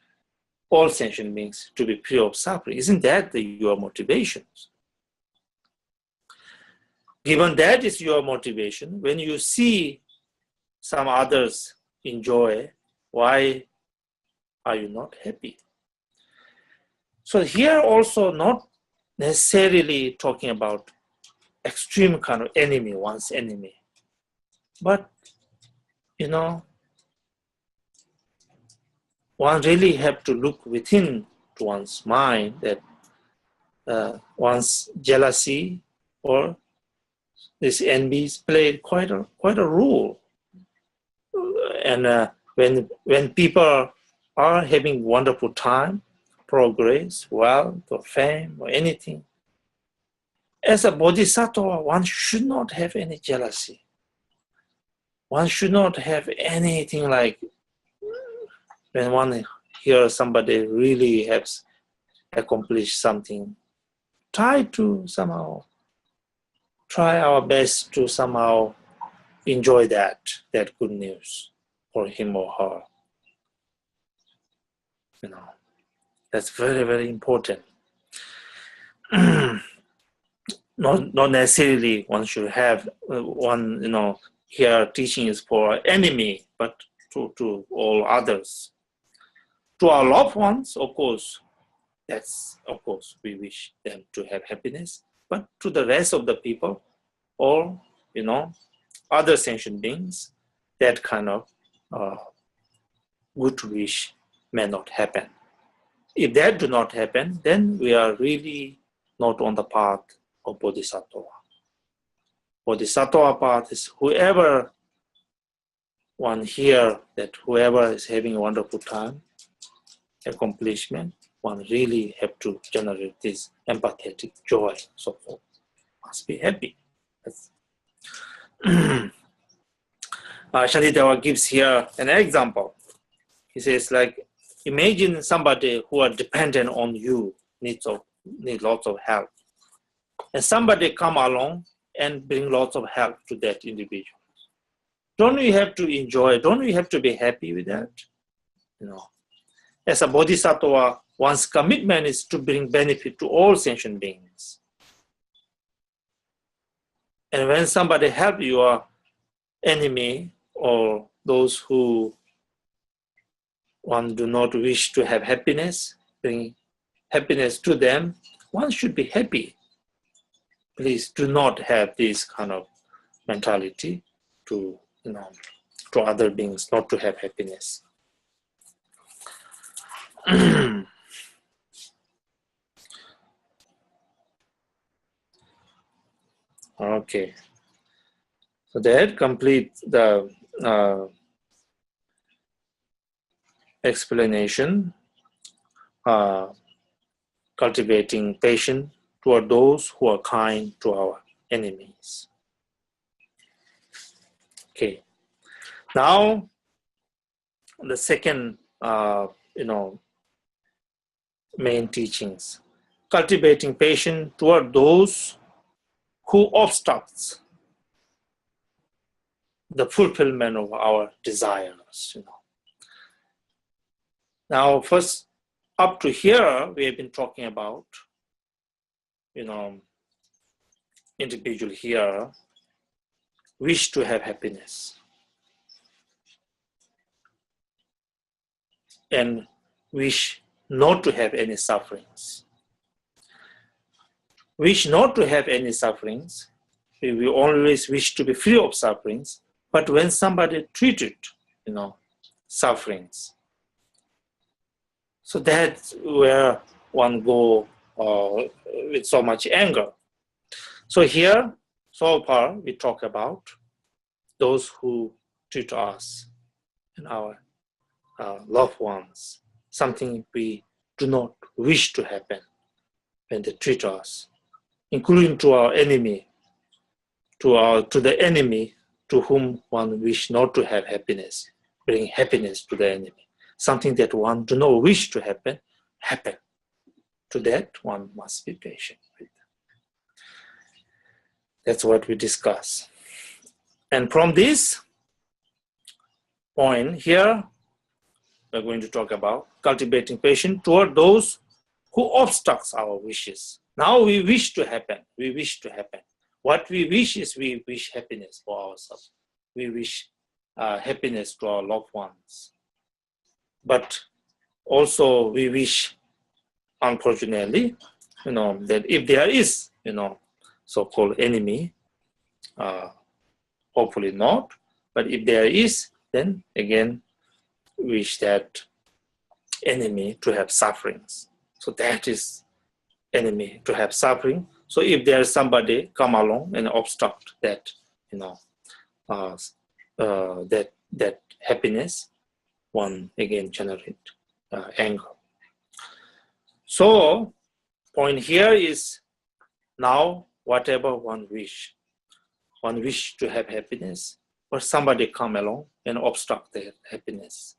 all sentient beings to be free of suffering. Isn't that your motivations? Given that is your motivation, when you see some others enjoy, why are you not happy? So here also not necessarily talking about extreme kind of enemy, one's enemy. But, one really have to look within to one's mind that one's jealousy or this envy played quite a role. And when people are having wonderful time, progress, wealth, or fame, or anything, as a bodhisattva, one should not have any jealousy. One should not have anything like when one hears somebody really has accomplished something. Try our best to somehow enjoy that good news for him or her. That's very, very important. Not necessarily one should have here teaching is for enemy, but to all others. To our loved ones, of course, we wish them to have happiness. But to the rest of the people, or other sentient beings, that kind of good wish may not happen. If that do not happen, then we are really not on the path of Bodhisattva. Bodhisattva path is whoever one hear that whoever is having a wonderful time, accomplishment, one really have to generate this empathetic joy, so forth. Must be happy. Shantideva gives here an example. He says, like, imagine somebody who are dependent on you, need lots of help. And somebody come along and bring lots of help to that individual. Don't we have to enjoy? Don't we have to be happy with that? As a bodhisattva, one's commitment is to bring benefit to all sentient beings. And when somebody help your enemy or those who one do not wish to have happiness, bring happiness to them, one should be happy. Please do not have this kind of mentality to other beings not to have happiness. Okay. So that completes the explanation, cultivating patience toward those who are kind to our enemies. Okay. Now, the second, main teachings, cultivating patience toward those who obstructs the fulfillment of our desires. Now, first, up to here, we have been talking about, individual here wish to have happiness and wish not to have any sufferings. Wish not to have any sufferings, we always wish to be free of sufferings, but when somebody treated, sufferings, so that's where one go with so much anger. So here, so far, we talk about those who treat us and our loved ones, something we do not wish to happen when they treat us, including to our enemy, to the enemy to whom one wish not to have happiness, bring happiness to the enemy. Something that one do not wish to happen. To that, one must be patient with. That's what we discuss. And from this point here, we're going to talk about cultivating patience toward those who obstructs our wishes. Now we wish to happen. We wish to happen. What we wish is we wish happiness for ourselves. We wish happiness to our loved ones. But also we wish, unfortunately, that if there is, so-called enemy, hopefully not, but if there is, then again, wish that enemy to have sufferings. So that is enemy to have suffering. So if there is somebody come along and obstruct that, that happiness, one again generate anger. So point here is now whatever one wish to have happiness, or somebody come along and obstruct their happiness.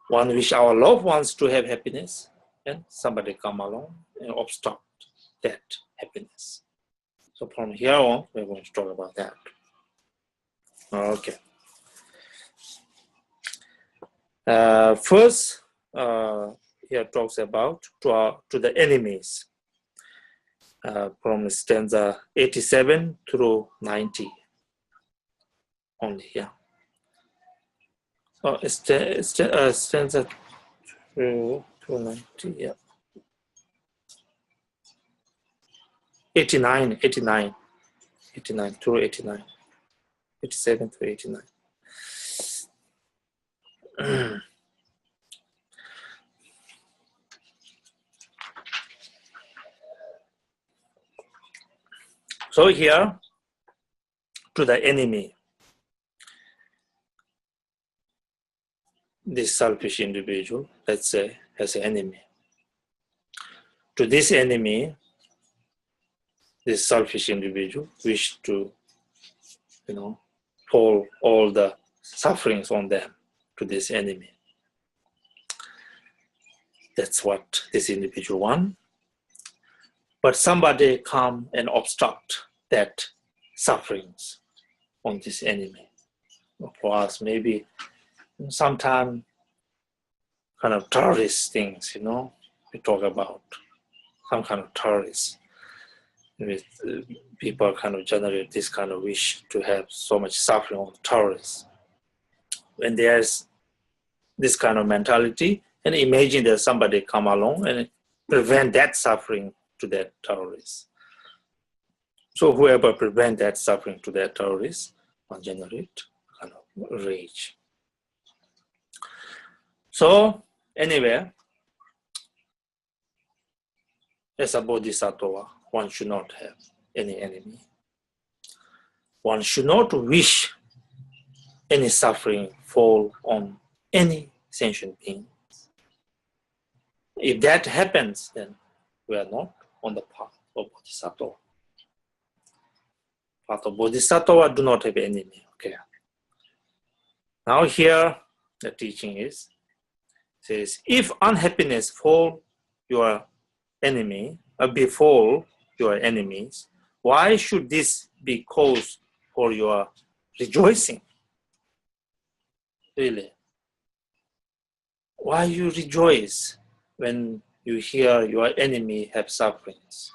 One wish our loved ones to have happiness, and somebody come along and obstruct that happiness. So from here on, we're going to talk about that. Okay. First, here talks about to the enemies, from stanza 87 through 90. Only here. So stanza through 90, yeah. 89 through 89. 87 through 89. So here, to the enemy, this selfish individual, let's say, has an enemy. To this enemy, this selfish individual wish to, pour all the sufferings on them, to this enemy. That's what this individual wants. But somebody come and obstruct that sufferings on this enemy. For us, maybe sometimes kind of terrorist things, we talk about some kind of terrorists. With people kind of generate this kind of wish to have so much suffering on terrorists. When there's this kind of mentality, and imagine that somebody come along and prevent that suffering to that terrorist. So whoever prevent that suffering to that terrorist will generate kind of rage. So anyway, as a Bodhisattva, one should not have any enemy. One should not wish any suffering fall on any sentient being. If that happens, then we are not on the path of Bodhisattva. Path of Bodhisattva do not have enemy. Okay. Now here the teaching says, if unhappiness fall your enemy, befall your enemies, why should this be cause for your rejoicing? Really? Why you rejoice when you hear your enemy have sufferings?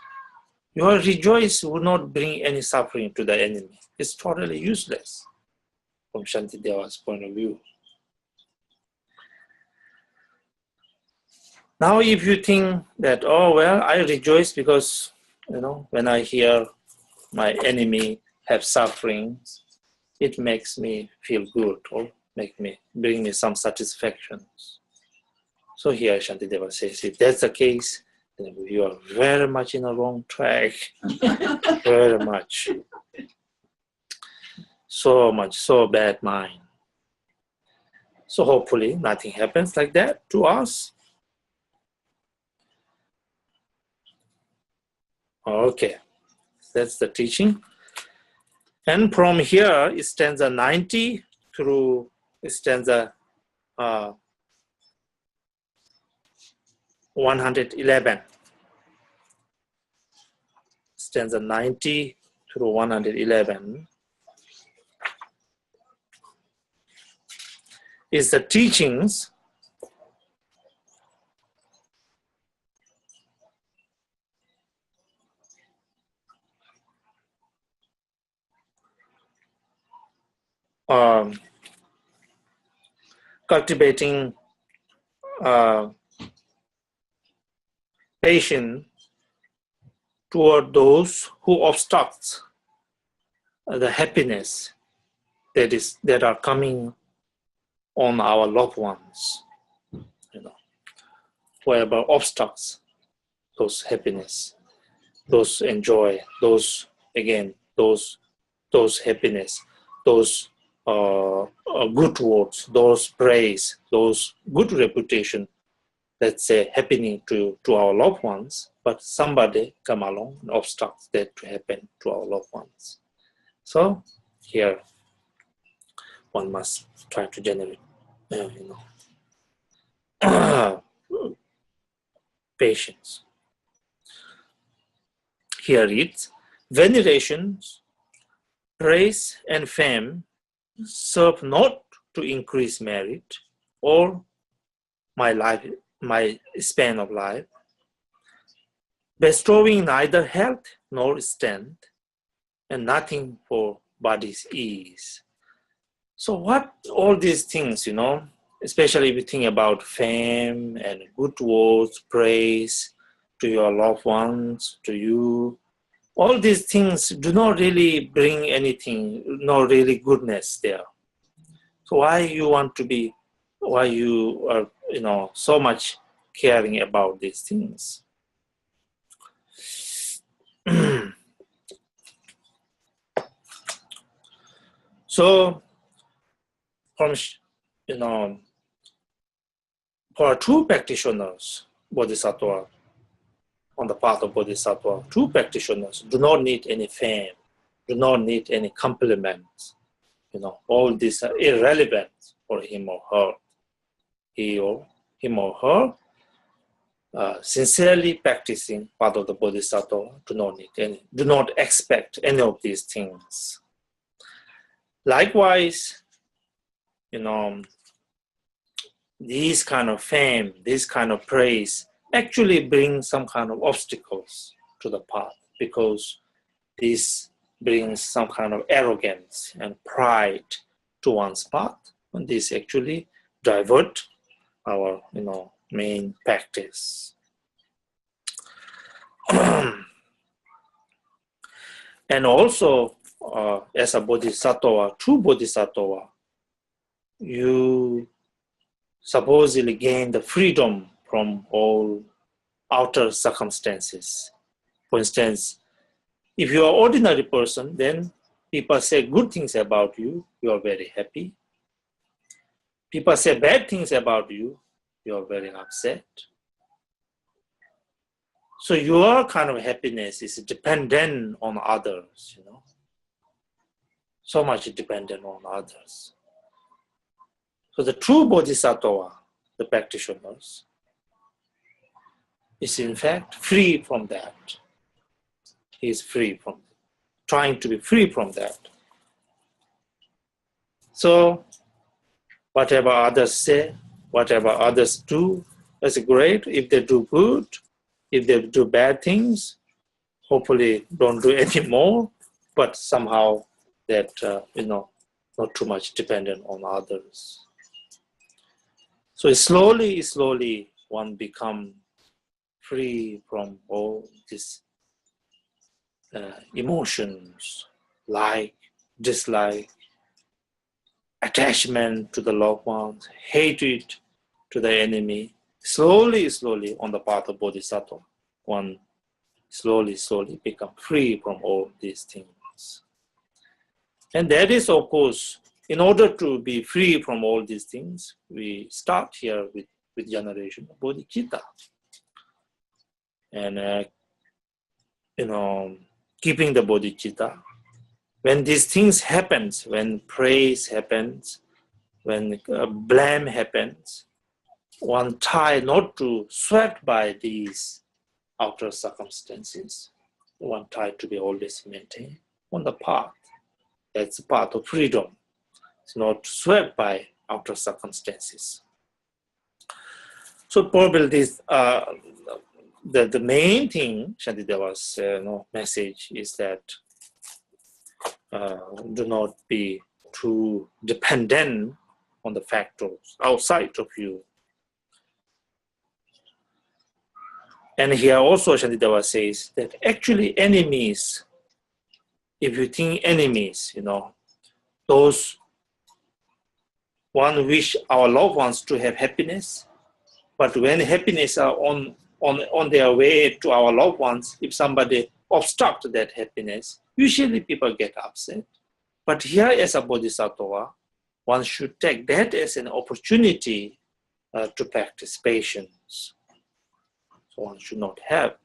Your rejoice will not bring any suffering to the enemy. It's totally useless from Shantideva's point of view. Now if you think that, oh well, I rejoice because, when I hear my enemy have sufferings, it makes me feel good or bring me some satisfaction. So here Shantideva says, if that's the case, then you are very much in the wrong track. Very much. So bad mind. So hopefully nothing happens like that to us. Okay, that's the teaching. And from here, stanza 90 through stanza 111. Stanza 90 through 111 is the teachings cultivating patience toward those who obstruct the happiness that are coming on our loved ones. Whoever obstructs those happiness, those enjoy, those again, those happiness, those good words, those praise, those good reputation, let's say, happening to our loved ones, but somebody come along and obstructs that to happen to our loved ones. So here one must try to generate, patience. Here it's veneration, praise, and fame serve not to increase merit or my span of life, bestowing neither health nor strength, and nothing for body's ease. So what all these things, especially if you think about fame and good words, praise to your loved ones, to you, all these things do not really bring anything, no really goodness there. So why you are, so much caring about these things? So, from, for true practitioners, Bodhisattva, on the path of Bodhisattva, true practitioners do not need any fame, do not need any compliments. All these are irrelevant for him or her. Him or her, sincerely practicing path of the Bodhisattva, do not expect any of these things. Likewise, these kind of fame, this kind of praise actually bring some kind of obstacles to the path, because this brings some kind of arrogance and pride to one's path, and this actually divert our main practice. And also, as a bodhisattva, true bodhisattva, you supposedly gain the freedom from all outer circumstances. For instance, if you are an ordinary person, then people say good things about you, you are very happy. People say bad things about you, you are very upset. So your kind of happiness is dependent on others, So much dependent on others. So the true bodhisattva, the practitioners, is in fact free from that. He is trying to be free from that. So whatever others say, whatever others do, that's great. If they do good, if they do bad things, hopefully don't do any more, but somehow that, not too much dependent on others. So slowly one become free from all these emotions, like, dislike, attachment to the loved ones, hatred to the enemy. Slowly on the path of Bodhisattva, one slowly become free from all these things. And that is, of course, in order to be free from all these things, we start here with generation of bodhicitta. And, keeping the bodhicitta. When these things happens, when praise happens, when blame happens, one try not to sweat by these outer circumstances. One try to be always maintained on the path. That's the path of freedom. It's not swept by outer circumstances. So probably this, the main thing, Shantideva's message is that do not be too dependent on the factors outside of you. And here also Shantideva says that actually enemies, if you think enemies, those one wish our loved ones to have happiness, but when happiness are on on their way to our loved ones, if somebody obstructs that happiness, usually people get upset. But here as a bodhisattva, one should take that as an opportunity to practice patience. So one should not have,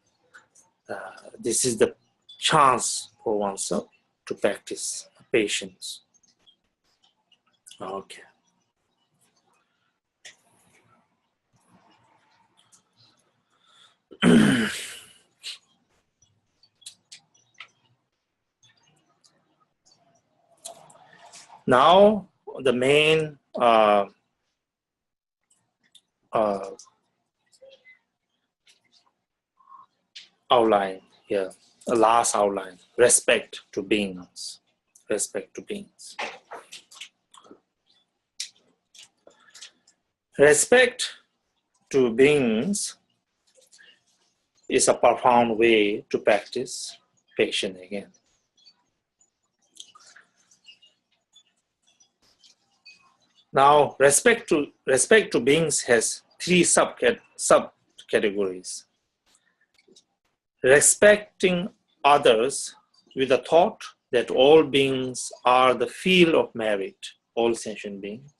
this is the chance for oneself to practice patience. Okay. Now, the main outline here, the last outline, respect to beings. Respect to beings. Respect to beings is a profound way to practice patience again. Now, respect to beings has three subcategories. Respecting others with the thought that all beings are the field of merit. All sentient beings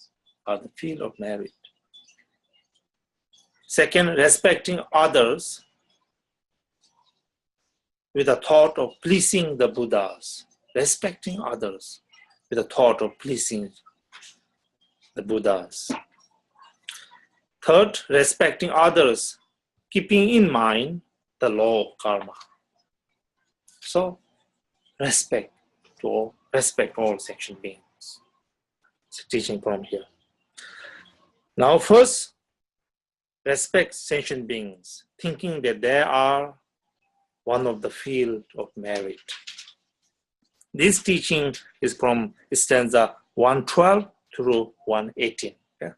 are the field of merit. Second, respecting others with the thought of pleasing the Buddhas. Respecting others with the thought of pleasing the Buddhas. Third, respecting others, keeping in mind the law of karma. So, respect all sentient beings. It's a teaching from here. Now, first, respect sentient beings, thinking that they are one of the field of merit. This teaching is from stanza 112 through 118. Okay?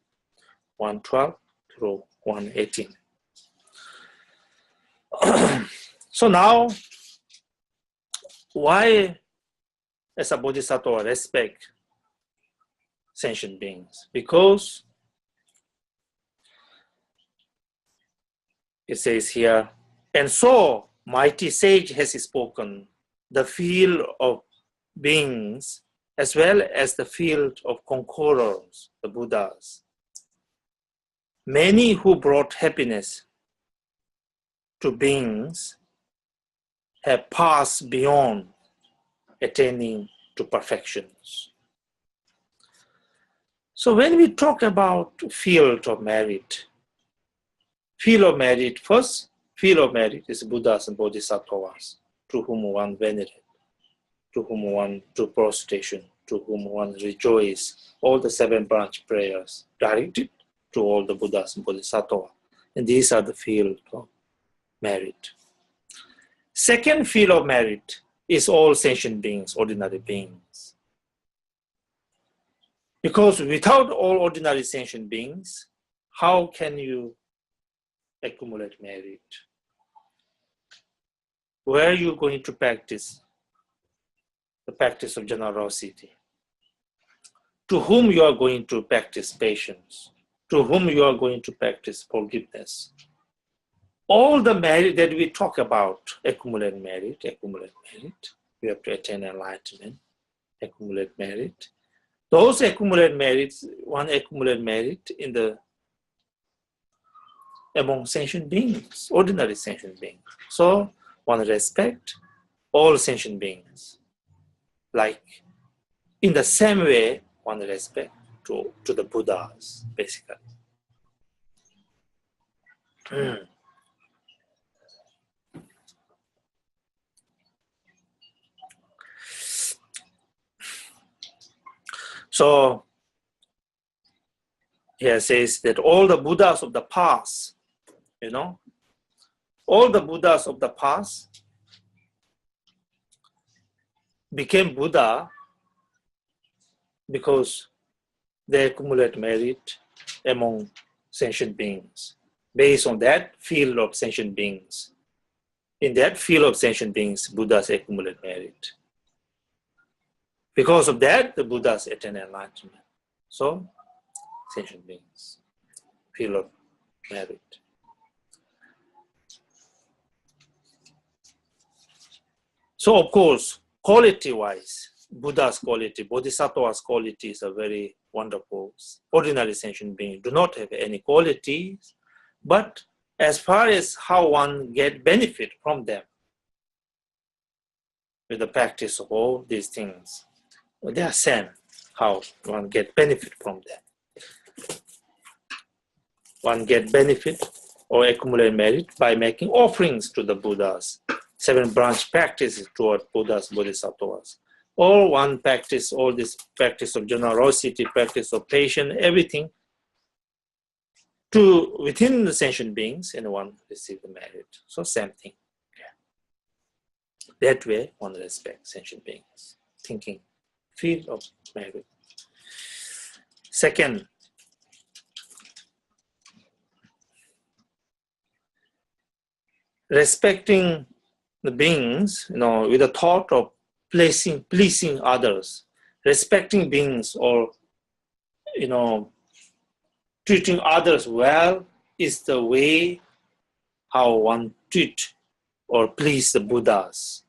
112 through 118. So now, why as a bodhisattva respect sentient beings? Because it says here, and so mighty sage has spoken, the field of beings as well as the field of conquerors, the Buddhas. Many who brought happiness to beings have passed beyond attaining to perfections. So when we talk about field of merit, first field of merit is Buddhas and Bodhisattvas, to whom one venerate, to whom one do prostration, to whom one rejoice, all the 7 branch prayers directed to all the Buddhas and Bodhisattvas. And these are the field of merit. Second field of merit is all sentient beings, ordinary beings. Because without all ordinary sentient beings, how can you accumulate merit? Where are you going to practice the practice of generosity? To whom you are going to practice patience? To whom you are going to practice forgiveness? All the merit that we talk about, accumulate merit. We have to attain enlightenment, accumulate merit. Those accumulate merits, one accumulate merit among sentient beings, ordinary sentient beings. So one respect all sentient beings. Like in the same way, one respect to the Buddhas, basically. So here says that all the Buddhas of the past, all the Buddhas of the past became Buddha because they accumulate merit among sentient beings. Based on that field of sentient beings, in that field of sentient beings, Buddhas accumulate merit. Because of that, the Buddhas attain enlightenment. So, sentient beings, field of merit. So of course, quality-wise, Buddha's quality, Bodhisattva's quality is a very wonderful. Ordinary sentient beings do not have any qualities, but as far as how one get benefit from them with the practice of all these things, they are same, how one get benefit from them. One get benefit or accumulate merit by making offerings to the Buddhas, 7 branch practices toward Buddhas, Bodhisattvas. Or one practice, all this practice of generosity, practice of patience, everything to within the sentient beings, and one receive the merit. So same thing. Yeah. That way one respects sentient beings, thinking, feel of merit. Second, respecting the beings, with the thought of pleasing others, respecting beings, or treating others well is the way how one treat or please the Buddhas.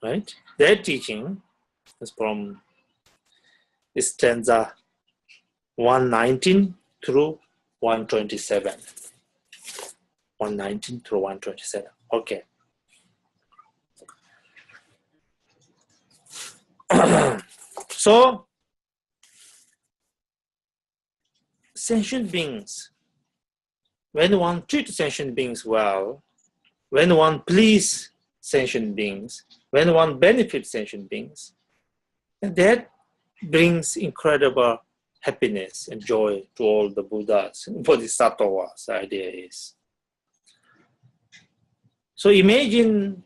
Right? Their teaching is from stanza 119 through 127. 119 through 127. Okay. So, sentient beings, when one treats sentient beings well, when one pleases sentient beings, when one benefits sentient beings, and that brings incredible happiness and joy to all the Buddhas and Bodhisattvas, the idea is. So imagine,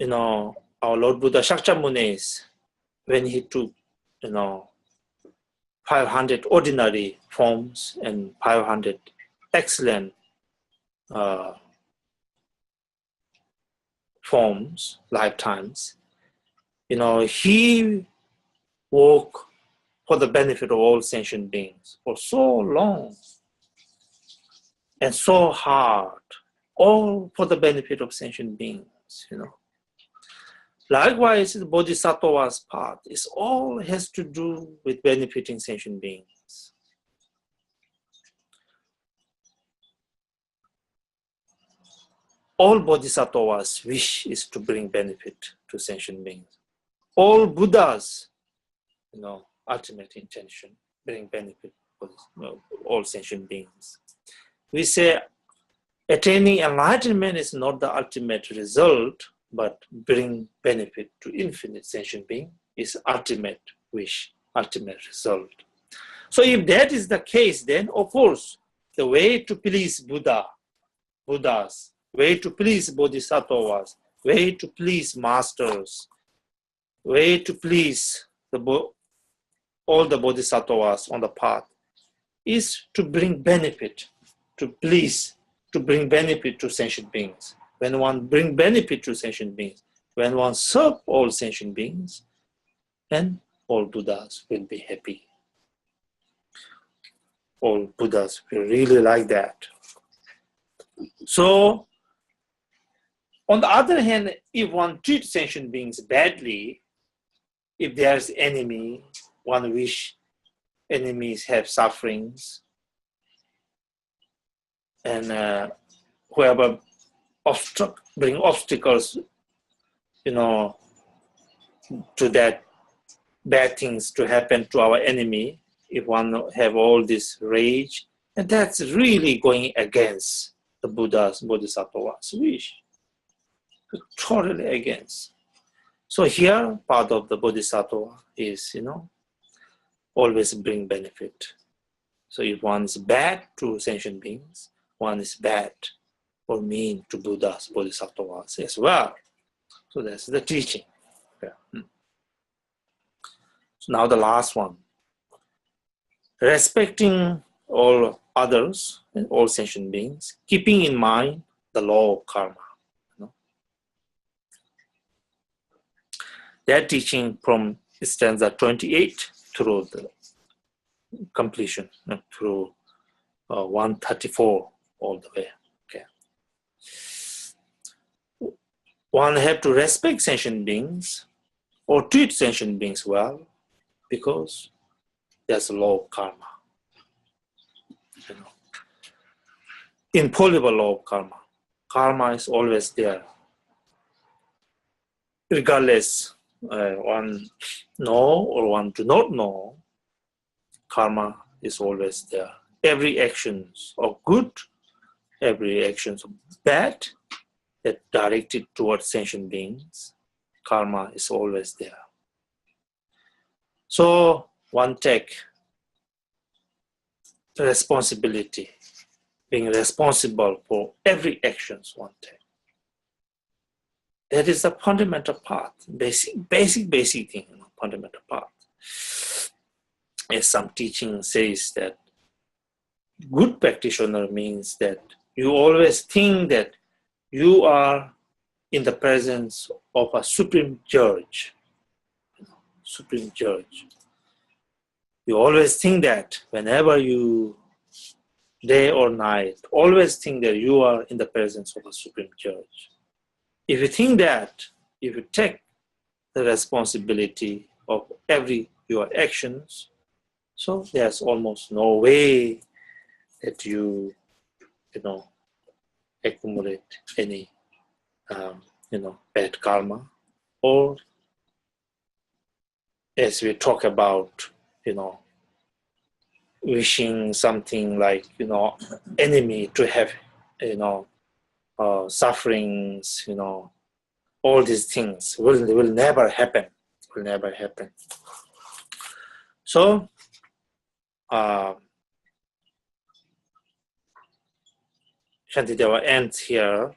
our Lord Buddha Shakyamunis, when he took, 500 ordinary forms and 500 excellent forms, lifetimes. He worked for the benefit of all sentient beings for so long and so hard, all for the benefit of sentient beings, Likewise, the Bodhisattva's path is all has to do with benefiting sentient beings. All Bodhisattvas' wish is to bring benefit to sentient beings. All Buddhas, ultimate intention, bring benefit for all sentient beings. We say attaining enlightenment is not the ultimate result, but bring benefit to infinite sentient being is ultimate wish, ultimate result. So if that is the case, then of course, the way to please Buddhas, way to please Bodhisattvas, way to please masters, way to please all the Bodhisattvas on the path is to bring benefit, to please, to bring benefit to sentient beings. When one brings benefit to sentient beings, when one serves all sentient beings, then all Buddhas will be happy. All Buddhas will really like that. So, on the other hand, if one treats sentient beings badly, if there's enemy, one wish enemies have sufferings, and whoever bring obstacles, to that bad things to happen to our enemy, if one have all this rage, and that's really going against the Buddha's, Bodhisattva's wish. Totally against. So here, part of the Bodhisattva is, always bring benefit. So if one is bad to sentient beings, one is bad or mean to Buddhas, Bodhisattvas as well. So that's the teaching. Yeah. So now the last one. Respecting all others and all sentient beings, keeping in mind the law of karma. That teaching from stanza 28 through the completion, through 134 all the way. Okay. one have to respect sentient beings or treat sentient beings well, because there's a law of karma. You know, infallible law of karma. Karma is always there. Regardless one know or one do not know, karma is always there. Every action of good, every action of bad that directed towards sentient beings, karma is always there. So one take the responsibility, being responsible for every actions one take. That is the fundamental part, basic thing, fundamental part. As some teaching says that good practitioner means that you always think that you are in the presence of a supreme judge. Supreme judge. You always think that whenever you, day or night, always think that you are in the presence of a supreme judge. If you think that, if you take the responsibility of every your actions, so there's almost no way that you accumulate any bad karma, or as we talk about wishing something like enemy to have sufferings, all these things will never happen. Will never happen. So Shantideva ends here.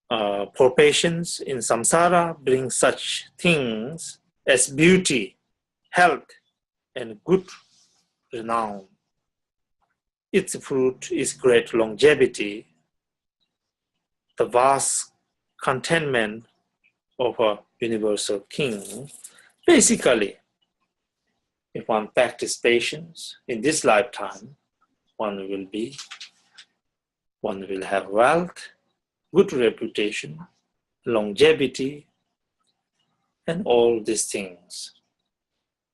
For patience in samsara bring such things as beauty, health, and good renown. Its fruit is great longevity, the vast contentment of a universal king. Basically, if one practices patience in this lifetime, one will have wealth, good reputation, longevity, and all these things.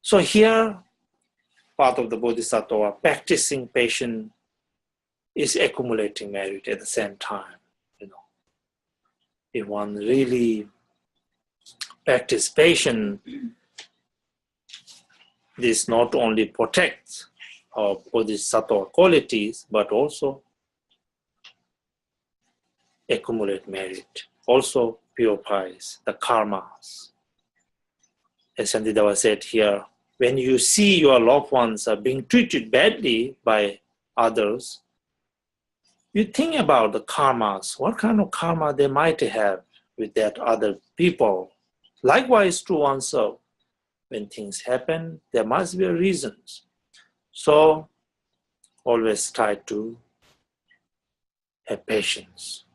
So here, part of the Bodhisattva practicing patience is accumulating merit at the same time. If one really practice patience, this not only protects our Bodhisattva qualities, but also accumulate merit, also purifies the karmas. As Shantideva said here, when you see your loved ones are being treated badly by others, you think about the karmas, what kind of karma they might have with that other people. Likewise to oneself, when things happen, there must be reasons. So always try to have patience.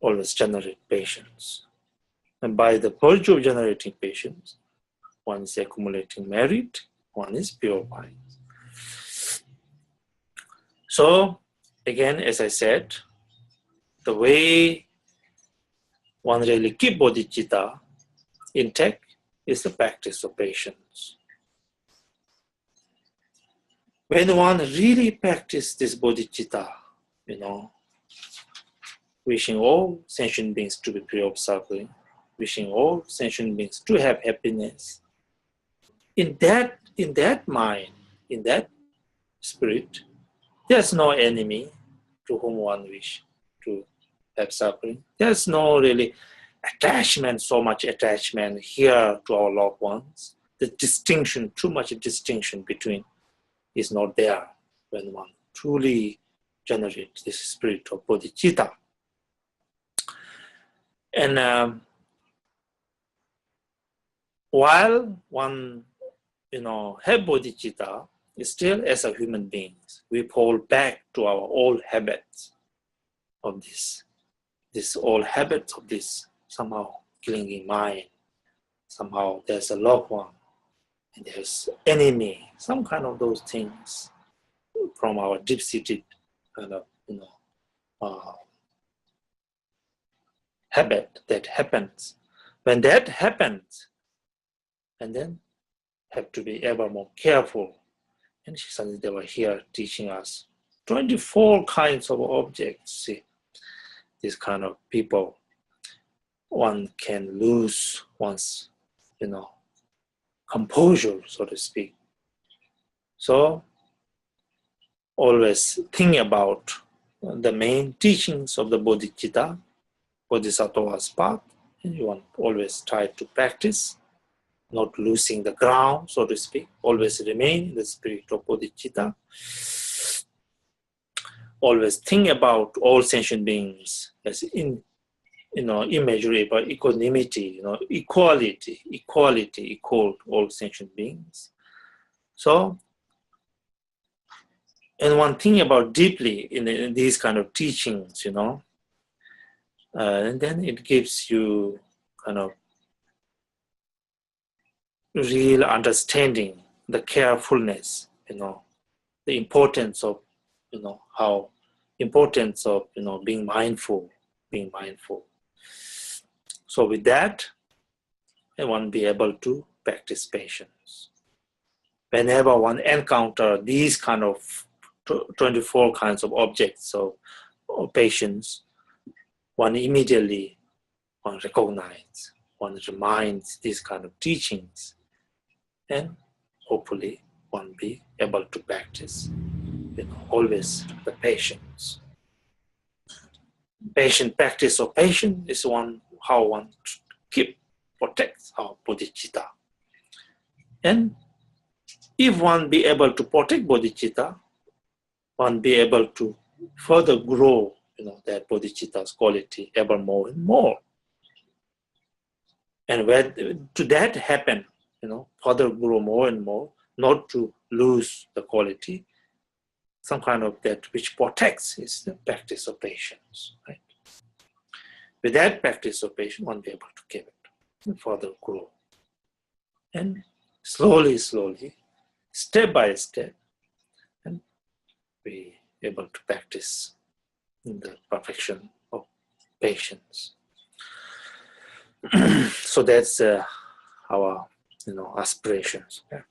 Always generate patience. And by the virtue of generating patience, one is accumulating merit, one is purifying. So, again, as I said, the way one really keep bodhicitta intact is the practice of patience. When one really practices this bodhicitta, wishing all sentient beings to be free of suffering, wishing all sentient beings to have happiness, in that mind, in that spirit, there's no enemy to whom one wish to have suffering. There's no really attachment, so much attachment here to our loved ones. The distinction, too much distinction between is not there when one truly generates this spirit of bodhicitta. And while one, have bodhicitta, still as a human beings, we fall back to our old habits of this old habits of this somehow clinging mind. Somehow there's a loved one and there's enemy, some kind of those things from our deep-seated kind of, habit that happens. When that happens, and then have to be ever more careful. And Shantideva here teaching us 24 kinds of objects. See, this kind of people, one can lose one's, composure, so to speak. So always think about the main teachings of the bodhicitta, Bodhisattva's path, and you want to always try to practice, not losing the ground, so to speak. Always remain in the spirit of bodhicitta. Always think about all sentient beings as immeasurable equanimity, equality equal to all sentient beings. So, and one thing about deeply in these kind of teachings, and then it gives you kind of real understanding, the carefulness, the importance of, how importance of, being mindful. So with that, one be able to practice patience. Whenever one encounter these kind of 24 kinds of objects of patience, one immediately recognize, one reminds these kind of teachings, and hopefully one be able to practice, always the patience. Patient practice of patience is how one protects our bodhicitta. And if one be able to protect bodhicitta, one be able to further grow, that bodhicitta's quality ever more and more. And when to that happen, further grow more and more, not to lose the quality, some kind of that which protects is the practice of patience, right? With that practice of patience, one be able to keep it and further grow. And slowly, step by step, and be able to practice in the perfection of patience. So that's our, aspirations. Yeah.